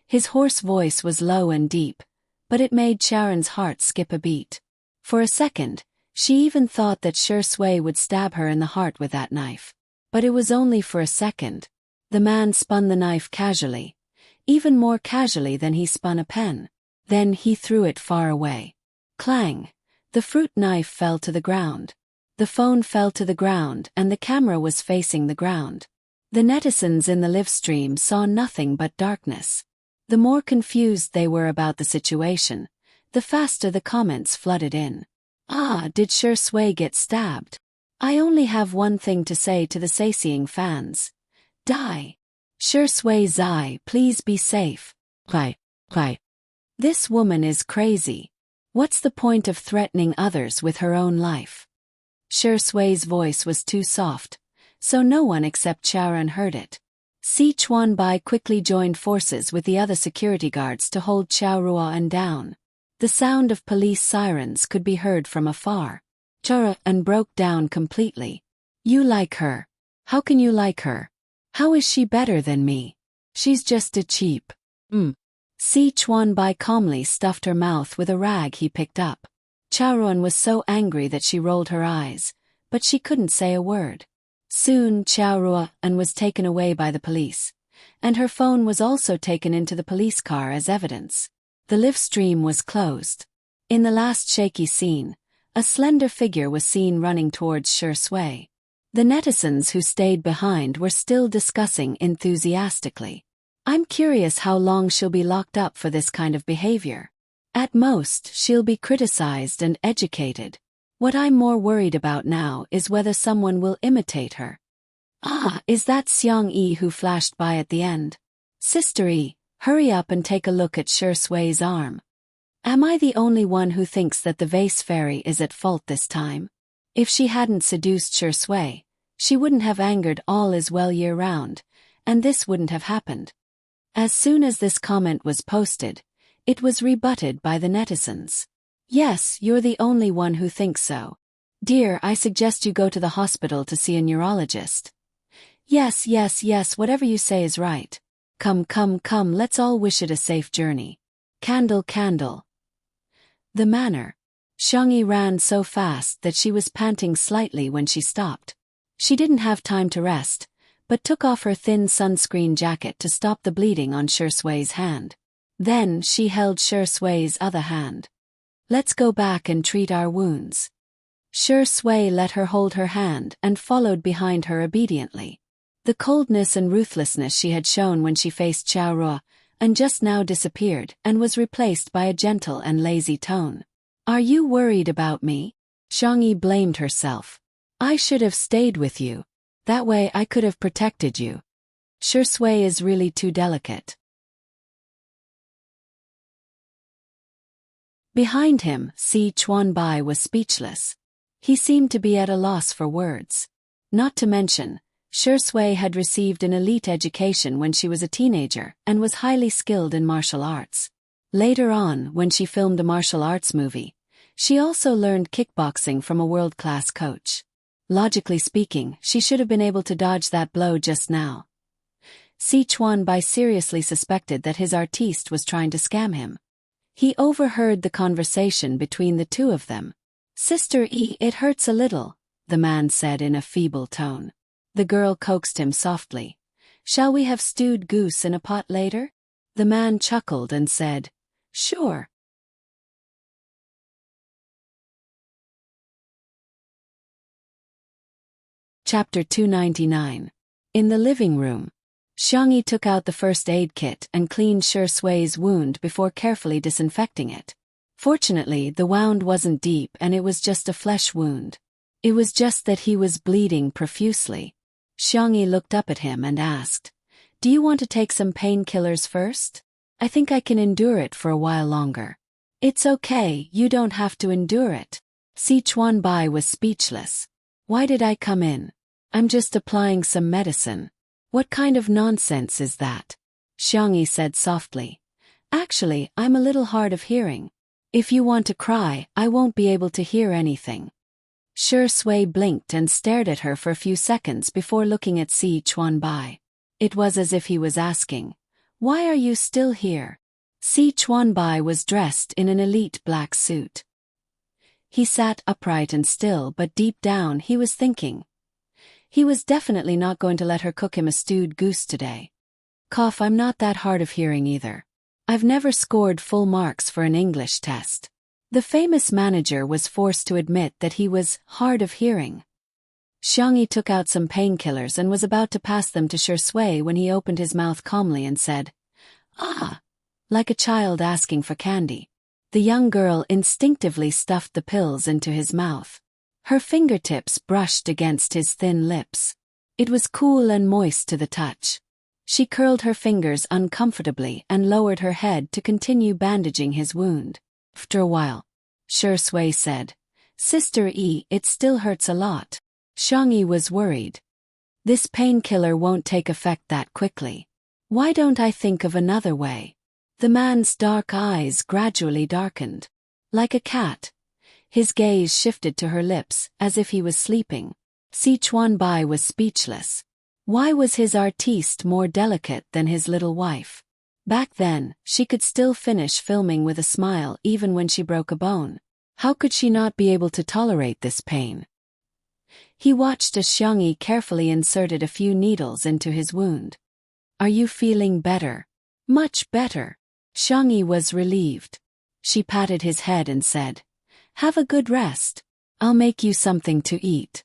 His hoarse voice was low and deep, but it made Sharon's heart skip a beat. For a second, she even thought that Shi Sui would stab her in the heart with that knife. But it was only for a second. The man spun the knife casually, even more casually than he spun a pen. Then he threw it far away. Clang! The fruit knife fell to the ground. The phone fell to the ground and the camera was facing the ground. The netizens in the live stream saw nothing but darkness. The more confused they were about the situation, the faster the comments flooded in. Ah, did Shi Sui get stabbed? I only have one thing to say to the Saising fans. Die. Shi Sui Zai, please be safe. Cry. This woman is crazy. What's the point of threatening others with her own life? Shi Sui's voice was too soft, so no one except Sharon heard it. Si Chuanbai quickly joined forces with the other security guards to hold Chao Ruan down. The sound of police sirens could be heard from afar. Ruan broke down completely. You like her. How can you like her? How is she better than me? She's just a cheap. Si Chuanbai calmly stuffed her mouth with a rag he picked up. Chao Ruan was so angry that she rolled her eyes, but she couldn't say a word. Soon Chao Ruan was taken away by the police, and her phone was also taken into the police car as evidence. The live stream was closed. In the last shaky scene, a slender figure was seen running towards Shi Sui. The netizens who stayed behind were still discussing enthusiastically. I'm curious how long she'll be locked up for this kind of behavior. At most, she'll be criticized and educated. What I'm more worried about now is whether someone will imitate her. Ah, is that Xiang Yi who flashed by at the end? Sister Yi, hurry up and take a look at Shi Sui's arm. Am I the only one who thinks that the vase fairy is at fault this time? If she hadn't seduced Shi Sui, she wouldn't have angered all is well year round, and this wouldn't have happened. As soon as this comment was posted, it was rebutted by the netizens. Yes, you're the only one who thinks so. Dear, I suggest you go to the hospital to see a neurologist. Yes, whatever you say is right. Come, let's all wish it a safe journey. Candle. The manor. Xiangyi ran so fast that she was panting slightly when she stopped. She didn't have time to rest, but took off her thin sunscreen jacket to stop the bleeding on Shi Sui's hand. Then she held Shi Sui's other hand. Let's go back and treat our wounds. Shi Sui let her hold her hand and followed behind her obediently. The coldness and ruthlessness she had shown when she faced Chao Ruan just now disappeared and was replaced by a gentle and lazy tone. Are you worried about me? Xiangyi blamed herself. I should have stayed with you. That way I could have protected you. Shi Sui is really too delicate. Behind him, Si Chuanbai was speechless. He seemed to be at a loss for words. Not to mention, Shi Sui had received an elite education when she was a teenager and was highly skilled in martial arts. Later on, when she filmed a martial arts movie, she also learned kickboxing from a world-class coach. Logically speaking, she should have been able to dodge that blow just now. Si Chuanbai seriously suspected that his artiste was trying to scam him. He overheard the conversation between the two of them. Sister Yi, it hurts a little, the man said in a feeble tone. The girl coaxed him softly. Shall we have stewed goose in a pot later? The man chuckled and said, Sure. Chapter 299. In the living room. Xiangyi took out the first aid kit and cleaned Shi Sui's wound before carefully disinfecting it. Fortunately, the wound wasn't deep and it was just a flesh wound. It was just that he was bleeding profusely. Xiangyi looked up at him and asked, Do you want to take some painkillers first? I think I can endure it for a while longer. It's okay, you don't have to endure it. Si Chuanbai was speechless. Why did I come in? I'm just applying some medicine. What kind of nonsense is that? Xiangyi said softly. Actually, I'm a little hard of hearing. If you want to cry, I won't be able to hear anything. Shi Sui blinked and stared at her for a few seconds before looking at Si Chuanbai. It was as if he was asking, "Why are you still here?" Si Chuanbai was dressed in an elite black suit. He sat upright and still, but deep down he was thinking. He was definitely not going to let her cook him a stewed goose today. I'm not that hard of hearing either. I've never scored full marks for an English test. The famous manager was forced to admit that he was hard of hearing. Xiangyi took out some painkillers and was about to pass them to Shi Sui when he opened his mouth calmly and said, "Ah," like a child asking for candy. The young girl instinctively stuffed the pills into his mouth. Her fingertips brushed against his thin lips. It was cool and moist to the touch. She curled her fingers uncomfortably and lowered her head to continue bandaging his wound. After a while, Shi Sui said, "Sister E, it still hurts a lot." Xiangyi was worried. This painkiller won't take effect that quickly. Why don't I think of another way? The man's dark eyes gradually darkened. Like a cat, his gaze shifted to her lips as if he was sleeping. Si Chuanbai was speechless. Why was his artiste more delicate than his little wife? Back then, she could still finish filming with a smile even when she broke a bone. How could she not be able to tolerate this pain? He watched as Xiangyi carefully inserted a few needles into his wound. "Are you feeling better?" "Much better." Xiangyi was relieved. She patted his head and said, "Have a good rest. I'll make you something to eat."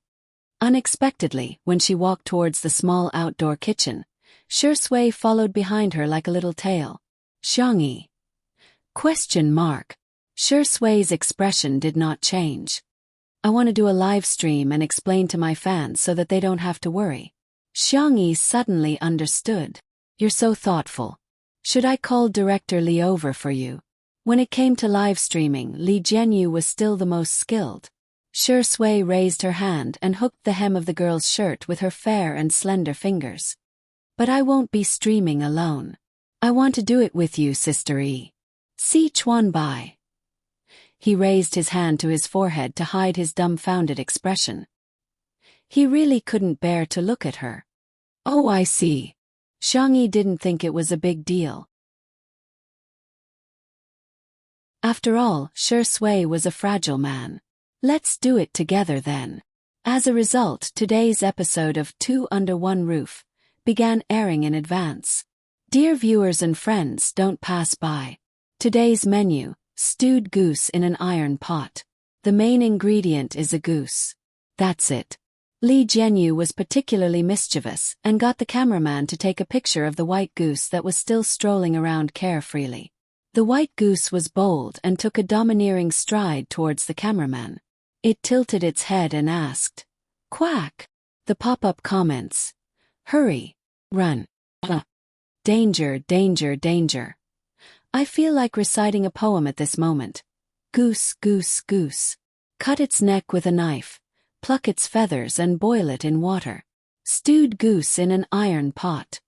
Unexpectedly, when she walked towards the small outdoor kitchen, Shi Sui followed behind her like a little tail. "Xiangyi?" Shi Sui's expression did not change. "I want to do a live stream and explain to my fans so that they don't have to worry." Xiangyi suddenly understood. "You're so thoughtful. Should I call Director Li over for you?" When it came to live streaming, Li Jianyu was still the most skilled. Shi Sui raised her hand and hooked the hem of the girl's shirt with her fair and slender fingers. "But I won't be streaming alone. I want to do it with you, Sister E. Si Chuanbai." He raised his hand to his forehead to hide his dumbfounded expression. He really couldn't bear to look at her. "Oh, I see." Xiangyi didn't think it was a big deal. After all, Shi Sui was a fragile man. Let's do it together then. As a result, today's episode of Two Under One Roof began airing in advance. Dear viewers and friends, don't pass by. Today's menu: stewed goose in an iron pot. The main ingredient is a goose. That's it. Li Jianyu was particularly mischievous and got the cameraman to take a picture of the white goose that was still strolling around carefreely. The white goose was bold and took a domineering stride towards the cameraman. It tilted its head and asked, "Quack." The pop-up comments: "Hurry. Run. Danger, danger, danger." I feel like reciting a poem at this moment. Goose, goose, goose. Cut its neck with a knife, pluck its feathers and boil it in water. Stewed goose in an iron pot.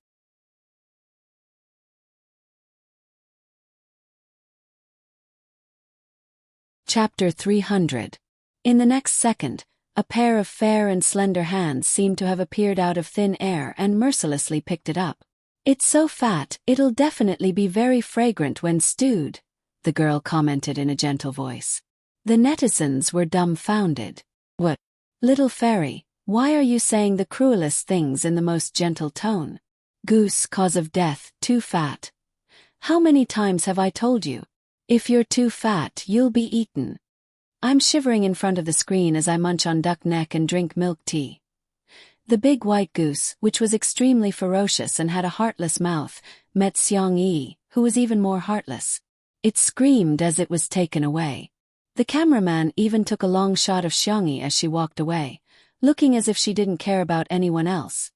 Chapter 300. In the next second, a pair of fair and slender hands seemed to have appeared out of thin air and mercilessly picked it up. "It's so fat, it'll definitely be very fragrant when stewed," the girl commented in a gentle voice. The netizens were dumbfounded. "What? Little fairy, why are you saying the cruelest things in the most gentle tone? Goose, cause of death, too fat. How many times have I told you? If you're too fat, you'll be eaten." I'm shivering in front of the screen as I munch on duck neck and drink milk tea. The big white goose, which was extremely ferocious and had a heartless mouth, met Xiangyi, who was even more heartless. It screamed as it was taken away. The cameraman even took a long shot of Xiangyi as she walked away, looking as if she didn't care about anyone else.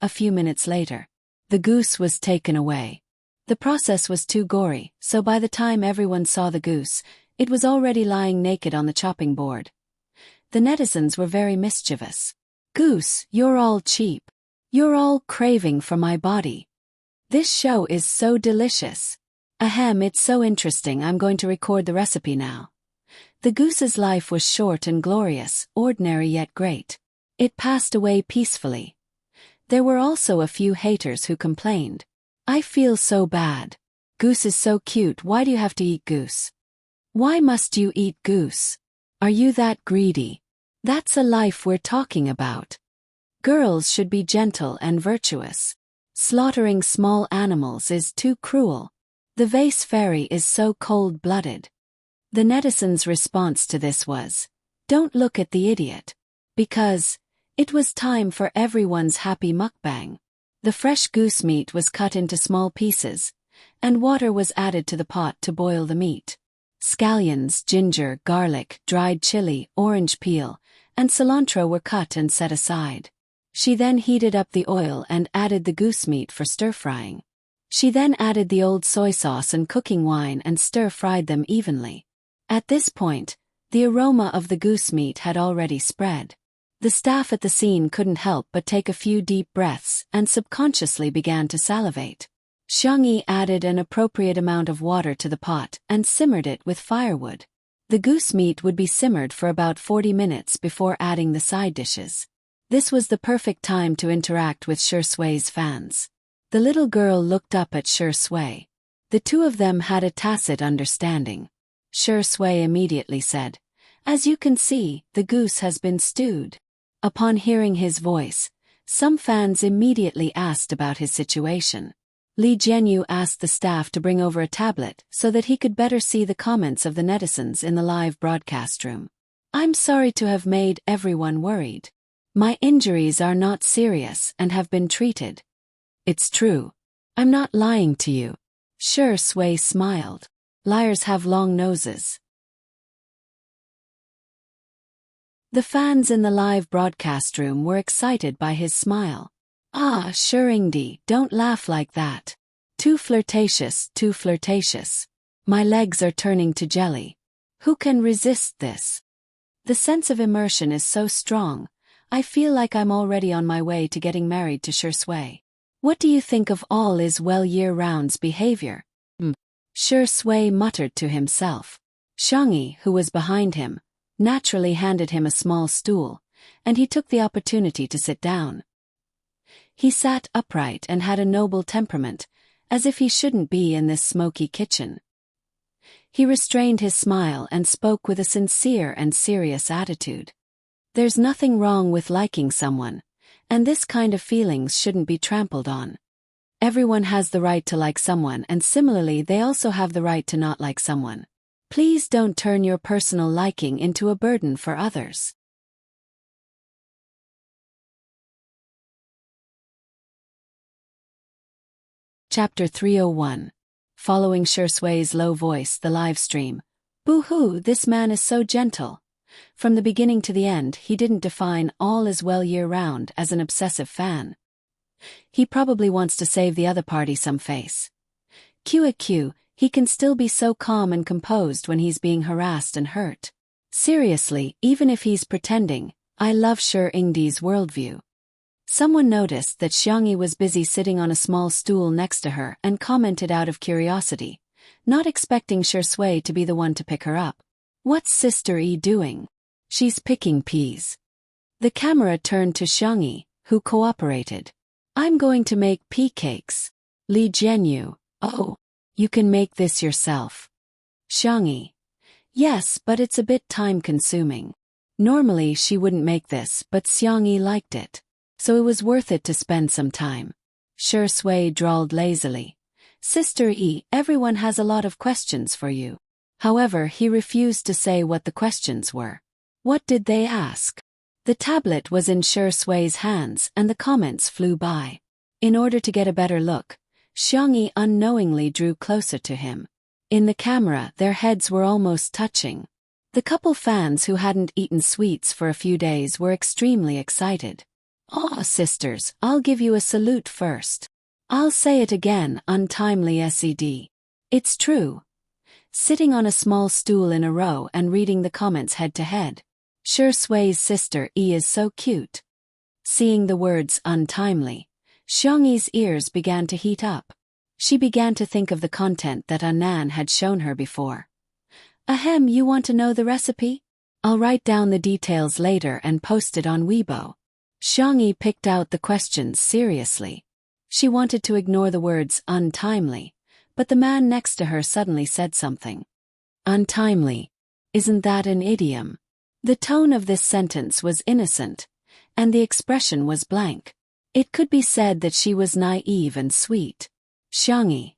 A few minutes later, the goose was taken away. The process was too gory, so by the time everyone saw the goose, it was already lying naked on the chopping board. The netizens were very mischievous. "Goose, you're all cheap. You're all craving for my body. This show is so delicious. Ahem, it's so interesting, I'm going to record the recipe now." The goose's life was short and glorious, ordinary yet great. It passed away peacefully. There were also a few haters who complained. "I feel so bad. Goose is so cute, why do you have to eat goose? Why must you eat goose? Are you that greedy? That's a life we're talking about. Girls should be gentle and virtuous. Slaughtering small animals is too cruel. The vase fairy is so cold-blooded." The netizens' response to this was, "Don't look at the idiot." Because it was time for everyone's happy mukbang. The fresh goose meat was cut into small pieces, and water was added to the pot to boil the meat. Scallions, ginger, garlic, dried chili, orange peel, and cilantro were cut and set aside. She then heated up the oil and added the goose meat for stir-frying. She then added the old soy sauce and cooking wine and stir-fried them evenly. At this point, the aroma of the goose meat had already spread. The staff at the scene couldn't help but take a few deep breaths and subconsciously began to salivate. Xiangyi added an appropriate amount of water to the pot and simmered it with firewood. The goose meat would be simmered for about 40 minutes before adding the side dishes. This was the perfect time to interact with Shi Sui's fans. The little girl looked up at Shi Sui. The two of them had a tacit understanding. Shi Sui immediately said, "As you can see, the goose has been stewed." Upon hearing his voice, some fans immediately asked about his situation. Li Jianyu asked the staff to bring over a tablet so that he could better see the comments of the netizens in the live broadcast room. "I'm sorry to have made everyone worried. My injuries are not serious and have been treated." "It's true. I'm not lying to you." Shi Sui smiled. "Liars have long noses." The fans in the live broadcast room were excited by his smile. "Ah, Shiringdi, don't laugh like that. Too flirtatious, too flirtatious. My legs are turning to jelly. Who can resist this? The sense of immersion is so strong, I feel like I'm already on my way to getting married to Shi Sui. What do you think of all is well year-round's behavior?" Shi Sui muttered to himself. Xiangyi, who was behind him, naturally handed him a small stool, and he took the opportunity to sit down. He sat upright and had a noble temperament, as if he shouldn't be in this smoky kitchen. He restrained his smile and spoke with a sincere and serious attitude. There's nothing wrong with liking someone, and this kind of feelings shouldn't be trampled on. Everyone has the right to like someone, and similarly they also have the right to not like someone. Please don't turn your personal liking into a burden for others. Chapter 301. Following Shi Sui's low voice, the live stream. "Boo-hoo, this man is so gentle." From the beginning to the end, he didn't define all is well year-round as an obsessive fan. He probably wants to save the other party some face. QAQ, he can still be so calm and composed when he's being harassed and hurt. Seriously, even if he's pretending, I love Shi Ingdi's worldview. Someone noticed that Xiangyi was busy sitting on a small stool next to her and commented out of curiosity, not expecting Shi Sui to be the one to pick her up. "What's Sister E doing?" "She's picking peas." The camera turned to Xiangyi, who cooperated. "I'm going to make pea cakes." Li Jianyu, "Oh, you can make this yourself." Xiangyi, "Yes, but it's a bit time-consuming." Normally she wouldn't make this, but Xiangyi liked it, so it was worth it to spend some time. Shi Sui drawled lazily. "Sister E, everyone has a lot of questions for you." However, he refused to say what the questions were. What did they ask? The tablet was in Shi Sui's hands and the comments flew by. In order to get a better look, Xiangyi unknowingly drew closer to him. In the camera, their heads were almost touching. The couple fans who hadn't eaten sweets for a few days were extremely excited. "Aw, sisters, I'll give you a salute first." I'll say it again, untimely SED. It's true. Sitting on a small stool in a row and reading the comments head to head. Sure Sui's sister E is so cute. Seeing the words untimely, Xiangyi's ears began to heat up. She began to think of the content that Anan had shown her before. Ahem, you want to know the recipe? I'll write down the details later and post it on Weibo. Xiangyi picked out the questions seriously. She wanted to ignore the words untimely, but the man next to her suddenly said something. Untimely. Isn't that an idiom? The tone of this sentence was innocent, and the expression was blank. It could be said that she was naive and sweet. Xiangyi.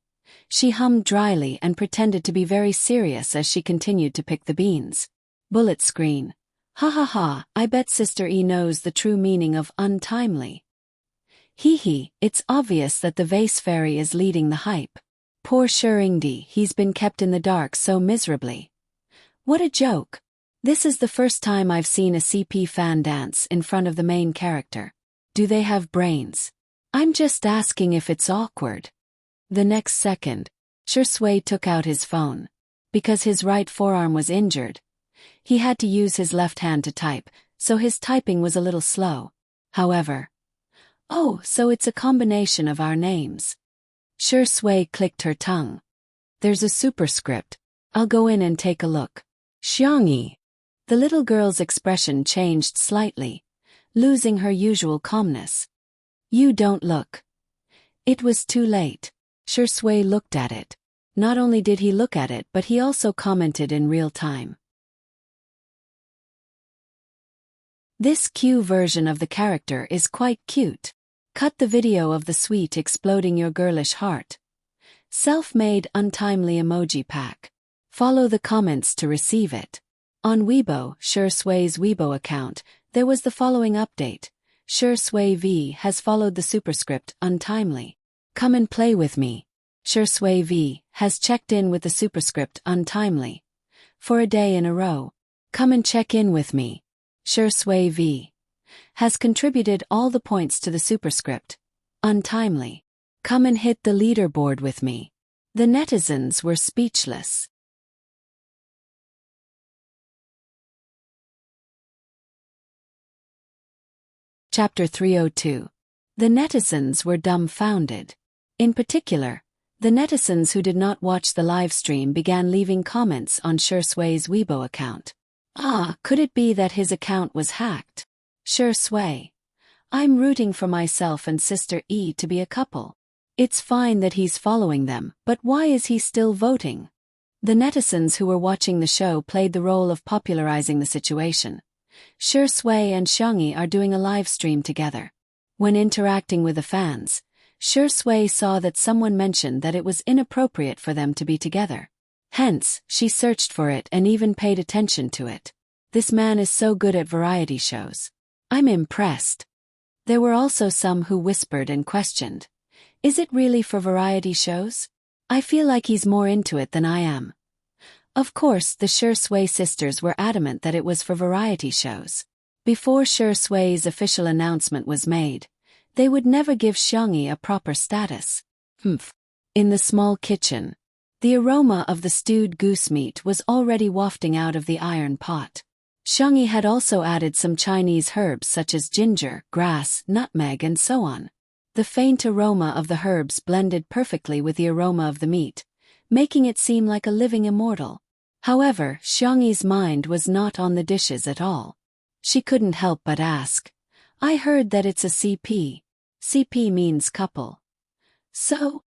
She hummed dryly and pretended to be very serious as she continued to pick the beans. Bullet screen. Ha ha ha, I bet Sister E knows the true meaning of untimely. Hee hee, it's obvious that the vase fairy is leading the hype. Poor Shuringdi, he's been kept in the dark so miserably. What a joke. This is the first time I've seen a CP fan dance in front of the main character. Do they have brains? I'm just asking if it's awkward. The next second, Sure Sui took out his phone. Because his right forearm was injured, he had to use his left hand to type, so his typing was a little slow. However, oh, so it's a combination of our names. Sure Sui clicked her tongue. There's a superscript. I'll go in and take a look. Xiangyi. The little girl's expression changed slightly, losing her usual calmness. You don't look. It was too late. Sure Sui looked at it. Not only did he look at it, but he also commented in real time. This Q version of the character is quite cute. Cut the video of the sweet exploding your girlish heart. Self-made untimely emoji pack. Follow the comments to receive it. On Weibo, Sure Sui's Weibo account, there was the following update. Sure Sui V has followed the superscript untimely. Come and play with me. Sure Sui V has checked in with the superscript untimely. For a day in a row. Come and check in with me. Sure Sui V has contributed all the points to the superscript untimely. Come and hit the leaderboard with me. The netizens were speechless. Chapter 302. The netizens were dumbfounded. In particular, the netizens who did not watch the live stream began leaving comments on Sure Sui's Weibo account. Could it be that his account was hacked? Sure Sui. I'm rooting for myself and Sister E to be a couple. It's fine that he's following them, but why is he still voting? The netizens who were watching the show played the role of popularizing the situation. Sure Sui and Xiangyi are doing a live stream together. When interacting with the fans, Sure Sui saw that someone mentioned that it was inappropriate for them to be together. Hence, she searched for it and even paid attention to it. This man is so good at variety shows. I'm impressed. There were also some who whispered and questioned. Is it really for variety shows? I feel like he's more into it than I am. Of course, the Sure Sui sisters were adamant that it was for variety shows. Before Sure Sui's official announcement was made, they would never give Xiangyi a proper status. In the small kitchen, the aroma of the stewed goose meat was already wafting out of the iron pot. Xiangyi had also added some Chinese herbs such as ginger, grass, nutmeg and so on. The faint aroma of the herbs blended perfectly with the aroma of the meat, making it seem like a living immortal. However, Xiangyi's mind was not on the dishes at all. She couldn't help but ask. I heard that it's a CP. CP means couple. So?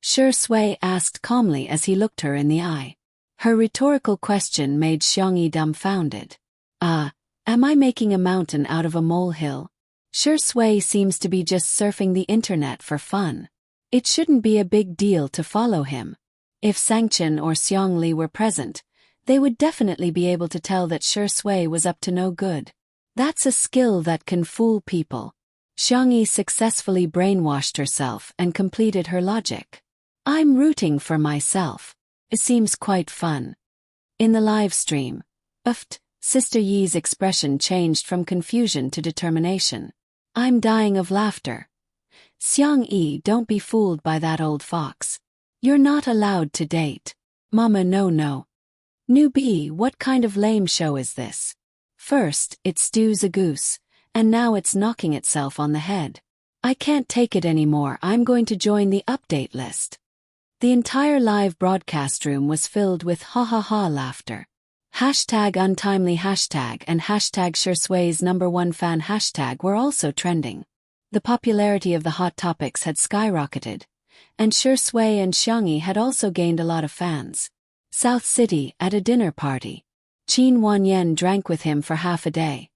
Sure Sui asked calmly as he looked her in the eye. Her rhetorical question made Xiangyi dumbfounded. Am I making a mountain out of a molehill? Sure Sui seems to be just surfing the internet for fun. It shouldn't be a big deal to follow him. If Sangchen or Xiangli were present, they would definitely be able to tell that Sure Sui was up to no good. That's a skill that can fool people. Xiangyi successfully brainwashed herself and completed her logic. I'm rooting for myself. It seems quite fun. In the live stream, Sister Yi's expression changed from confusion to determination. I'm dying of laughter. Xiang-yi, don't be fooled by that old fox. You're not allowed to date. Mama, no. Newbie, what kind of lame show is this? First, it stews a goose, and now it's knocking itself on the head. I can't take it anymore. I'm going to join the update list. The entire live broadcast room was filled with ha ha ha laughter. Hashtag untimely hashtag and hashtag Shursway's #1 fan hashtag were also trending. The popularity of the hot topics had skyrocketed, and Shursway and Xiangyi had also gained a lot of fans. South City, at a dinner party. Qin Wanyan drank with him for half a day,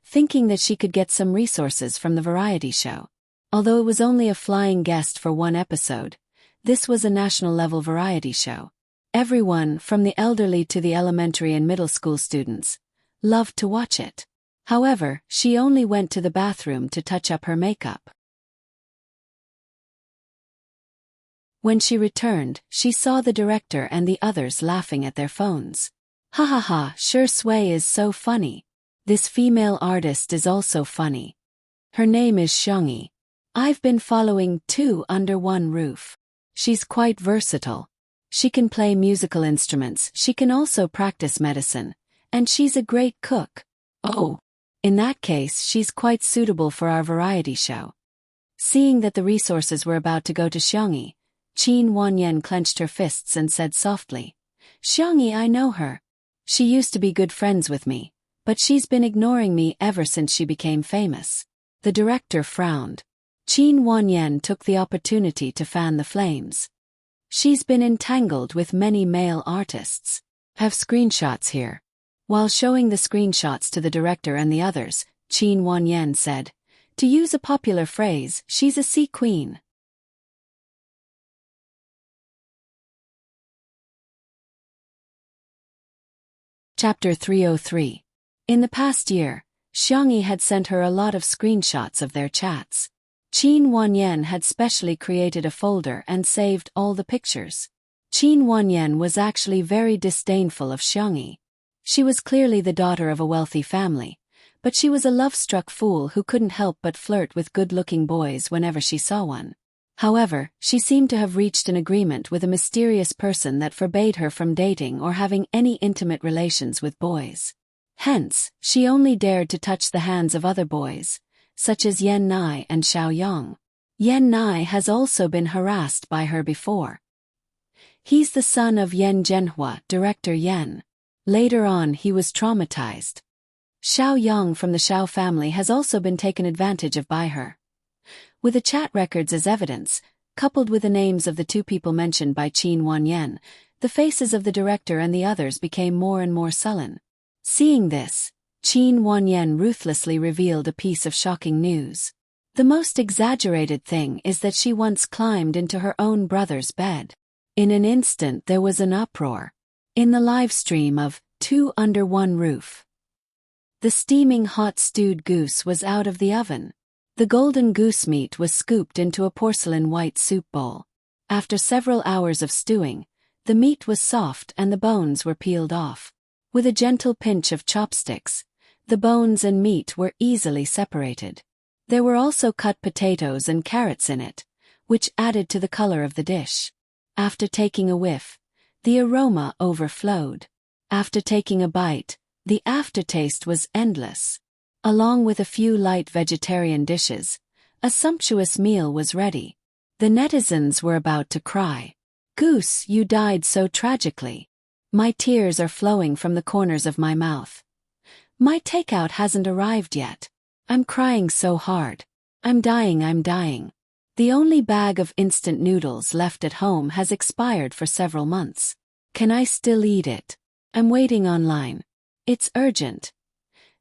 thinking that she could get some resources from the variety show. Although it was only a flying guest for one episode, this was a national-level variety show. Everyone, from the elderly to the elementary and middle school students, loved to watch it. However, she only went to the bathroom to touch up her makeup. When she returned, she saw the director and the others laughing at their phones. Ha ha ha, Shursway is so funny. This female artist is also funny. Her name is Xiangyi. I've been following 2 under 1 roof. She's quite versatile. She can play musical instruments, she can also practice medicine, and she's a great cook. Oh, in that case she's quite suitable for our variety show. Seeing that the resources were about to go to Xiangyi, Qin Wanyan clenched her fists and said softly, Xiangyi, I know her. She used to be good friends with me, but she's been ignoring me ever since she became famous. The director frowned. Qin Wanyan took the opportunity to fan the flames. She's been entangled with many male artists. Have screenshots here. While showing the screenshots to the director and the others, Qin Wanyan said, to use a popular phrase, she's a sea queen. Chapter 303. In the past year, Xiangyi had sent her a lot of screenshots of their chats. Qin Wanyan had specially created a folder and saved all the pictures. Qin Wanyan was actually very disdainful of Xiangyi. She was clearly the daughter of a wealthy family, but she was a love-struck fool who couldn't help but flirt with good-looking boys whenever she saw one. However, she seemed to have reached an agreement with a mysterious person that forbade her from dating or having any intimate relations with boys. Hence, she only dared to touch the hands of other boys, such as Yan Nai and Xiao Yang. Yan Nai has also been harassed by her before. He's the son of Yan Zhenhua, director Yan. Later on he was traumatized. Xiao Yang from the Xiao family has also been taken advantage of by her. With the chat records as evidence, coupled with the names of the 2 people mentioned by Qin Wanyan, the faces of the director and the others became more and more sullen. Seeing this, Qin Wanyan ruthlessly revealed a piece of shocking news. The most exaggerated thing is that she once climbed into her own brother's bed. In an instant there was an uproar. In the live stream of 2 under 1 roof, the steaming hot stewed goose was out of the oven. The golden goose meat was scooped into a porcelain white soup bowl. After several hours of stewing, the meat was soft and the bones were peeled off. With a gentle pinch of chopsticks, the bones and meat were easily separated. There were also cut potatoes and carrots in it, which added to the color of the dish. After taking a whiff, the aroma overflowed. After taking a bite, the aftertaste was endless. Along with a few light vegetarian dishes, a sumptuous meal was ready. The netizens were about to cry. Goose, you died so tragically. My tears are flowing from the corners of my mouth. My takeout hasn't arrived yet. I'm crying so hard. I'm dying. The only bag of instant noodles left at home has expired for several months. Can I still eat it? I'm waiting online. It's urgent.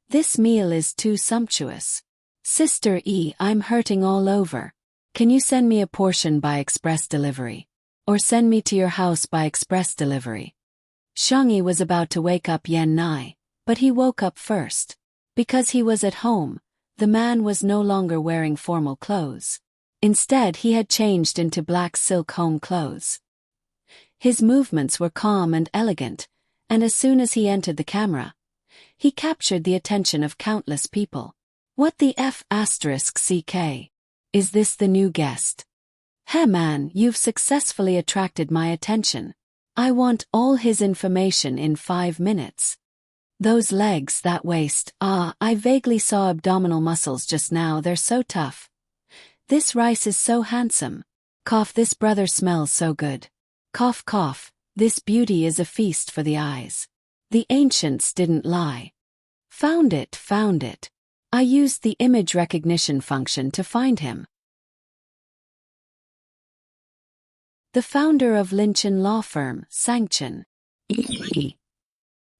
This meal is too sumptuous. Sister E, I'm hurting all over. Can you send me a portion by express delivery? Or send me to your house by express delivery? Xiangyi was about to wake up Yan Nai, but he woke up first. Because he was at home, the man was no longer wearing formal clothes. Instead he had changed into black silk home clothes. His movements were calm and elegant, and as soon as he entered the camera, he captured the attention of countless people. What the F***ck? Is this the new guest? Hey man, you've successfully attracted my attention. I want all his information in 5 minutes. Those legs, that waist, I vaguely saw abdominal muscles just now, they're so tough. This rice is so handsome. Cough, this brother smells so good. Cough, cough, this beauty is a feast for the eyes. The ancients didn't lie. Found it, found it. I used the image recognition function to find him. The founder of Linchin law firm, Sangchen.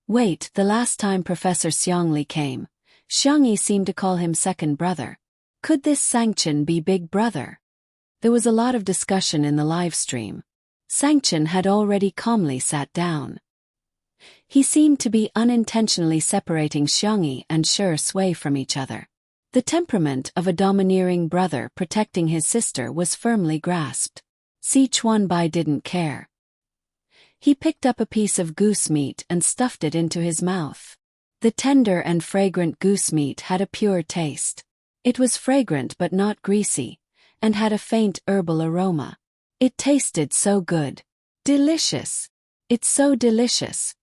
Wait, the last time Professor Xiangli came, Xiangyi seemed to call him second brother. Could this Sangchen be big brother? There was a lot of discussion in the live stream. Sangchen had already calmly sat down. He seemed to be unintentionally separating Xiangyi and Shi Sui from each other. The temperament of a domineering brother protecting his sister was firmly grasped. Si Chuanbai didn't care. He picked up a piece of goose meat and stuffed it into his mouth. The tender and fragrant goose meat had a pure taste. It was fragrant but not greasy, and had a faint herbal aroma. It tasted so good. Delicious. It's so delicious.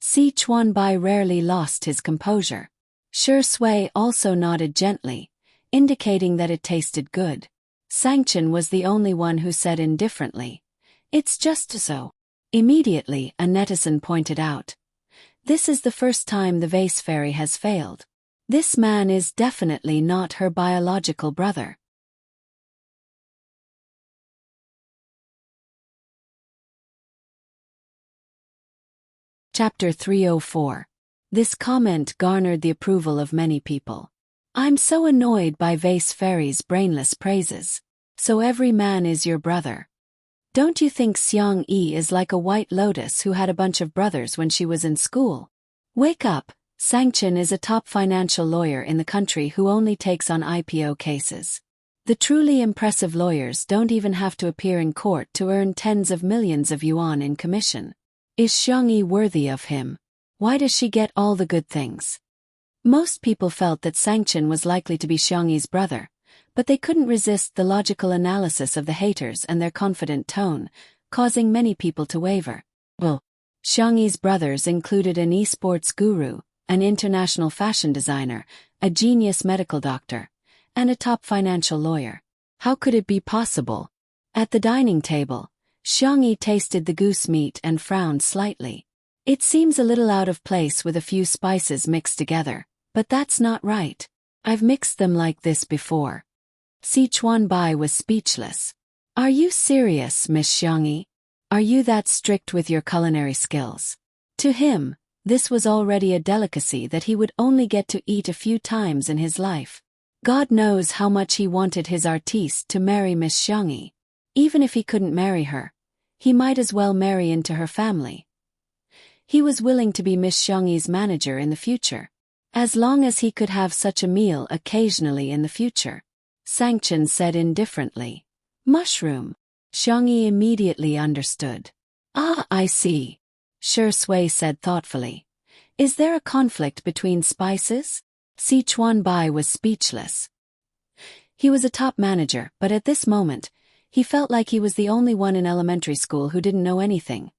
Si Chuanbai rarely lost his composure. Shi Sui also nodded gently, indicating that it tasted good. Sangchen was the only one who said indifferently, "It's just so." Immediately, a netizen pointed out, "This is the first time the vase fairy has failed. This man is definitely not her biological brother." Chapter 304. This comment garnered the approval of many people. I'm so annoyed by vase fairy's brainless praises. So every man is your brother. Don't you think Xiang Yi is like a white lotus who had a bunch of brothers when she was in school? Wake up, Sangchen is a top financial lawyer in the country who only takes on IPO cases. The truly impressive lawyers don't even have to appear in court to earn tens of millions of yuan in commission. Is Xiang Yi worthy of him? Why does she get all the good things? Most people felt that Sangchen was likely to be Xiang Yi's brother, but they couldn't resist the logical analysis of the haters and their confident tone, causing many people to waver. Well, Xiang Yi's brothers included an esports guru, an international fashion designer, a genius medical doctor, and a top financial lawyer. How could it be possible? At the dining table, Xiang Yi tasted the goose meat and frowned slightly. It seems a little out of place with a few spices mixed together, but that's not right. I've mixed them like this before. Si Chuanbai was speechless. Are you serious, Miss Xiang Yi? Are you that strict with your culinary skills? To him, this was already a delicacy that he would only get to eat a few times in his life. God knows how much he wanted his artiste to marry Miss Xiang Yi. Even if he couldn't marry her, he might as well marry into her family. He was willing to be Miss Xiang Yi's manager in the future, as long as he could have such a meal occasionally in the future. Sangchen said indifferently, "Mushroom." Xiang Yi immediately understood. "Ah, I see." Shi Sui said thoughtfully. "Is there a conflict between spices?" Si Chuanbai was speechless. He was a top manager, but at this moment, he felt like he was the only one in elementary school who didn't know anything.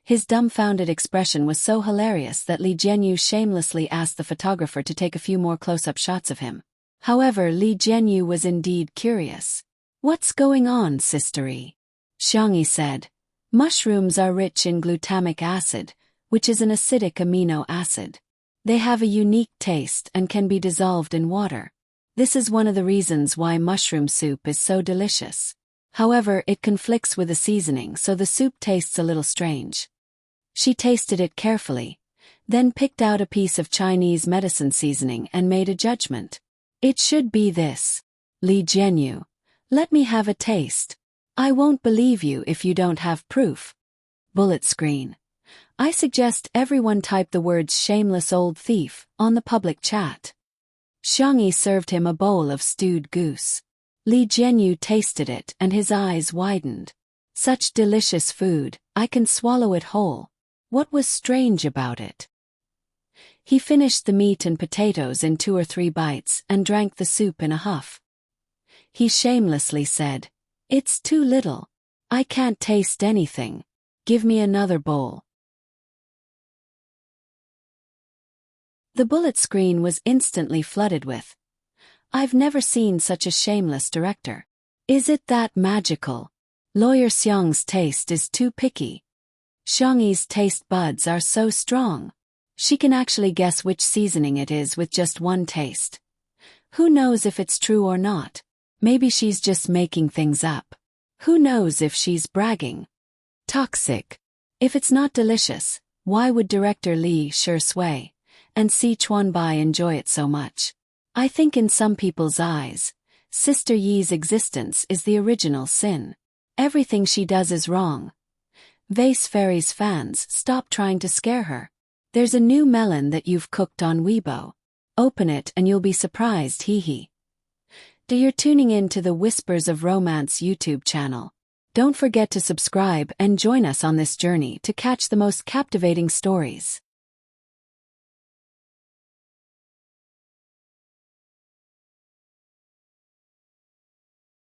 His dumbfounded expression was so hilarious that Li Jianyu shamelessly asked the photographer to take a few more close-up shots of him. However, Li Jianyu was indeed curious. "What's going on, sistery?" Xiang Yi said. "Mushrooms are rich in glutamic acid, which is an acidic amino acid. They have a unique taste and can be dissolved in water. This is one of the reasons why mushroom soup is so delicious. However, it conflicts with the seasoning, so the soup tastes a little strange." She tasted it carefully, then picked out a piece of Chinese medicine seasoning and made a judgment. "It should be this. Li Jianyu, let me have a taste. I won't believe you if you don't have proof." Bullet screen. I suggest everyone type the words "shameless old thief" on the public chat. Xiang Yi served him a bowl of stewed goose. Li Jianyu tasted it and his eyes widened. "Such delicious food, I can swallow it whole. What was strange about it?" He finished the meat and potatoes in 2 or 3 bites and drank the soup in a huff. He shamelessly said, "It's too little. I can't taste anything. Give me another bowl." The bullet screen was instantly flooded with, "I've never seen such a shameless director. Is it that magical? Lawyer Xiang's taste is too picky. Xiangyi's taste buds are so strong. She can actually guess which seasoning it is with just one taste. Who knows if it's true or not? Maybe she's just making things up. Who knows if she's bragging? Toxic. If it's not delicious, why would director Li Shui and Si Chuanbai enjoy it so much? I think in some people's eyes, Sister Yi's existence is the original sin. Everything she does is wrong. Vase Fairy's fans, stop trying to scare her. There's a new melon that you've cooked on Weibo. Open it and you'll be surprised, hee hee. You're tuning in to the Whispers of Romance YouTube channel. Don't forget to subscribe and join us on this journey to catch the most captivating stories.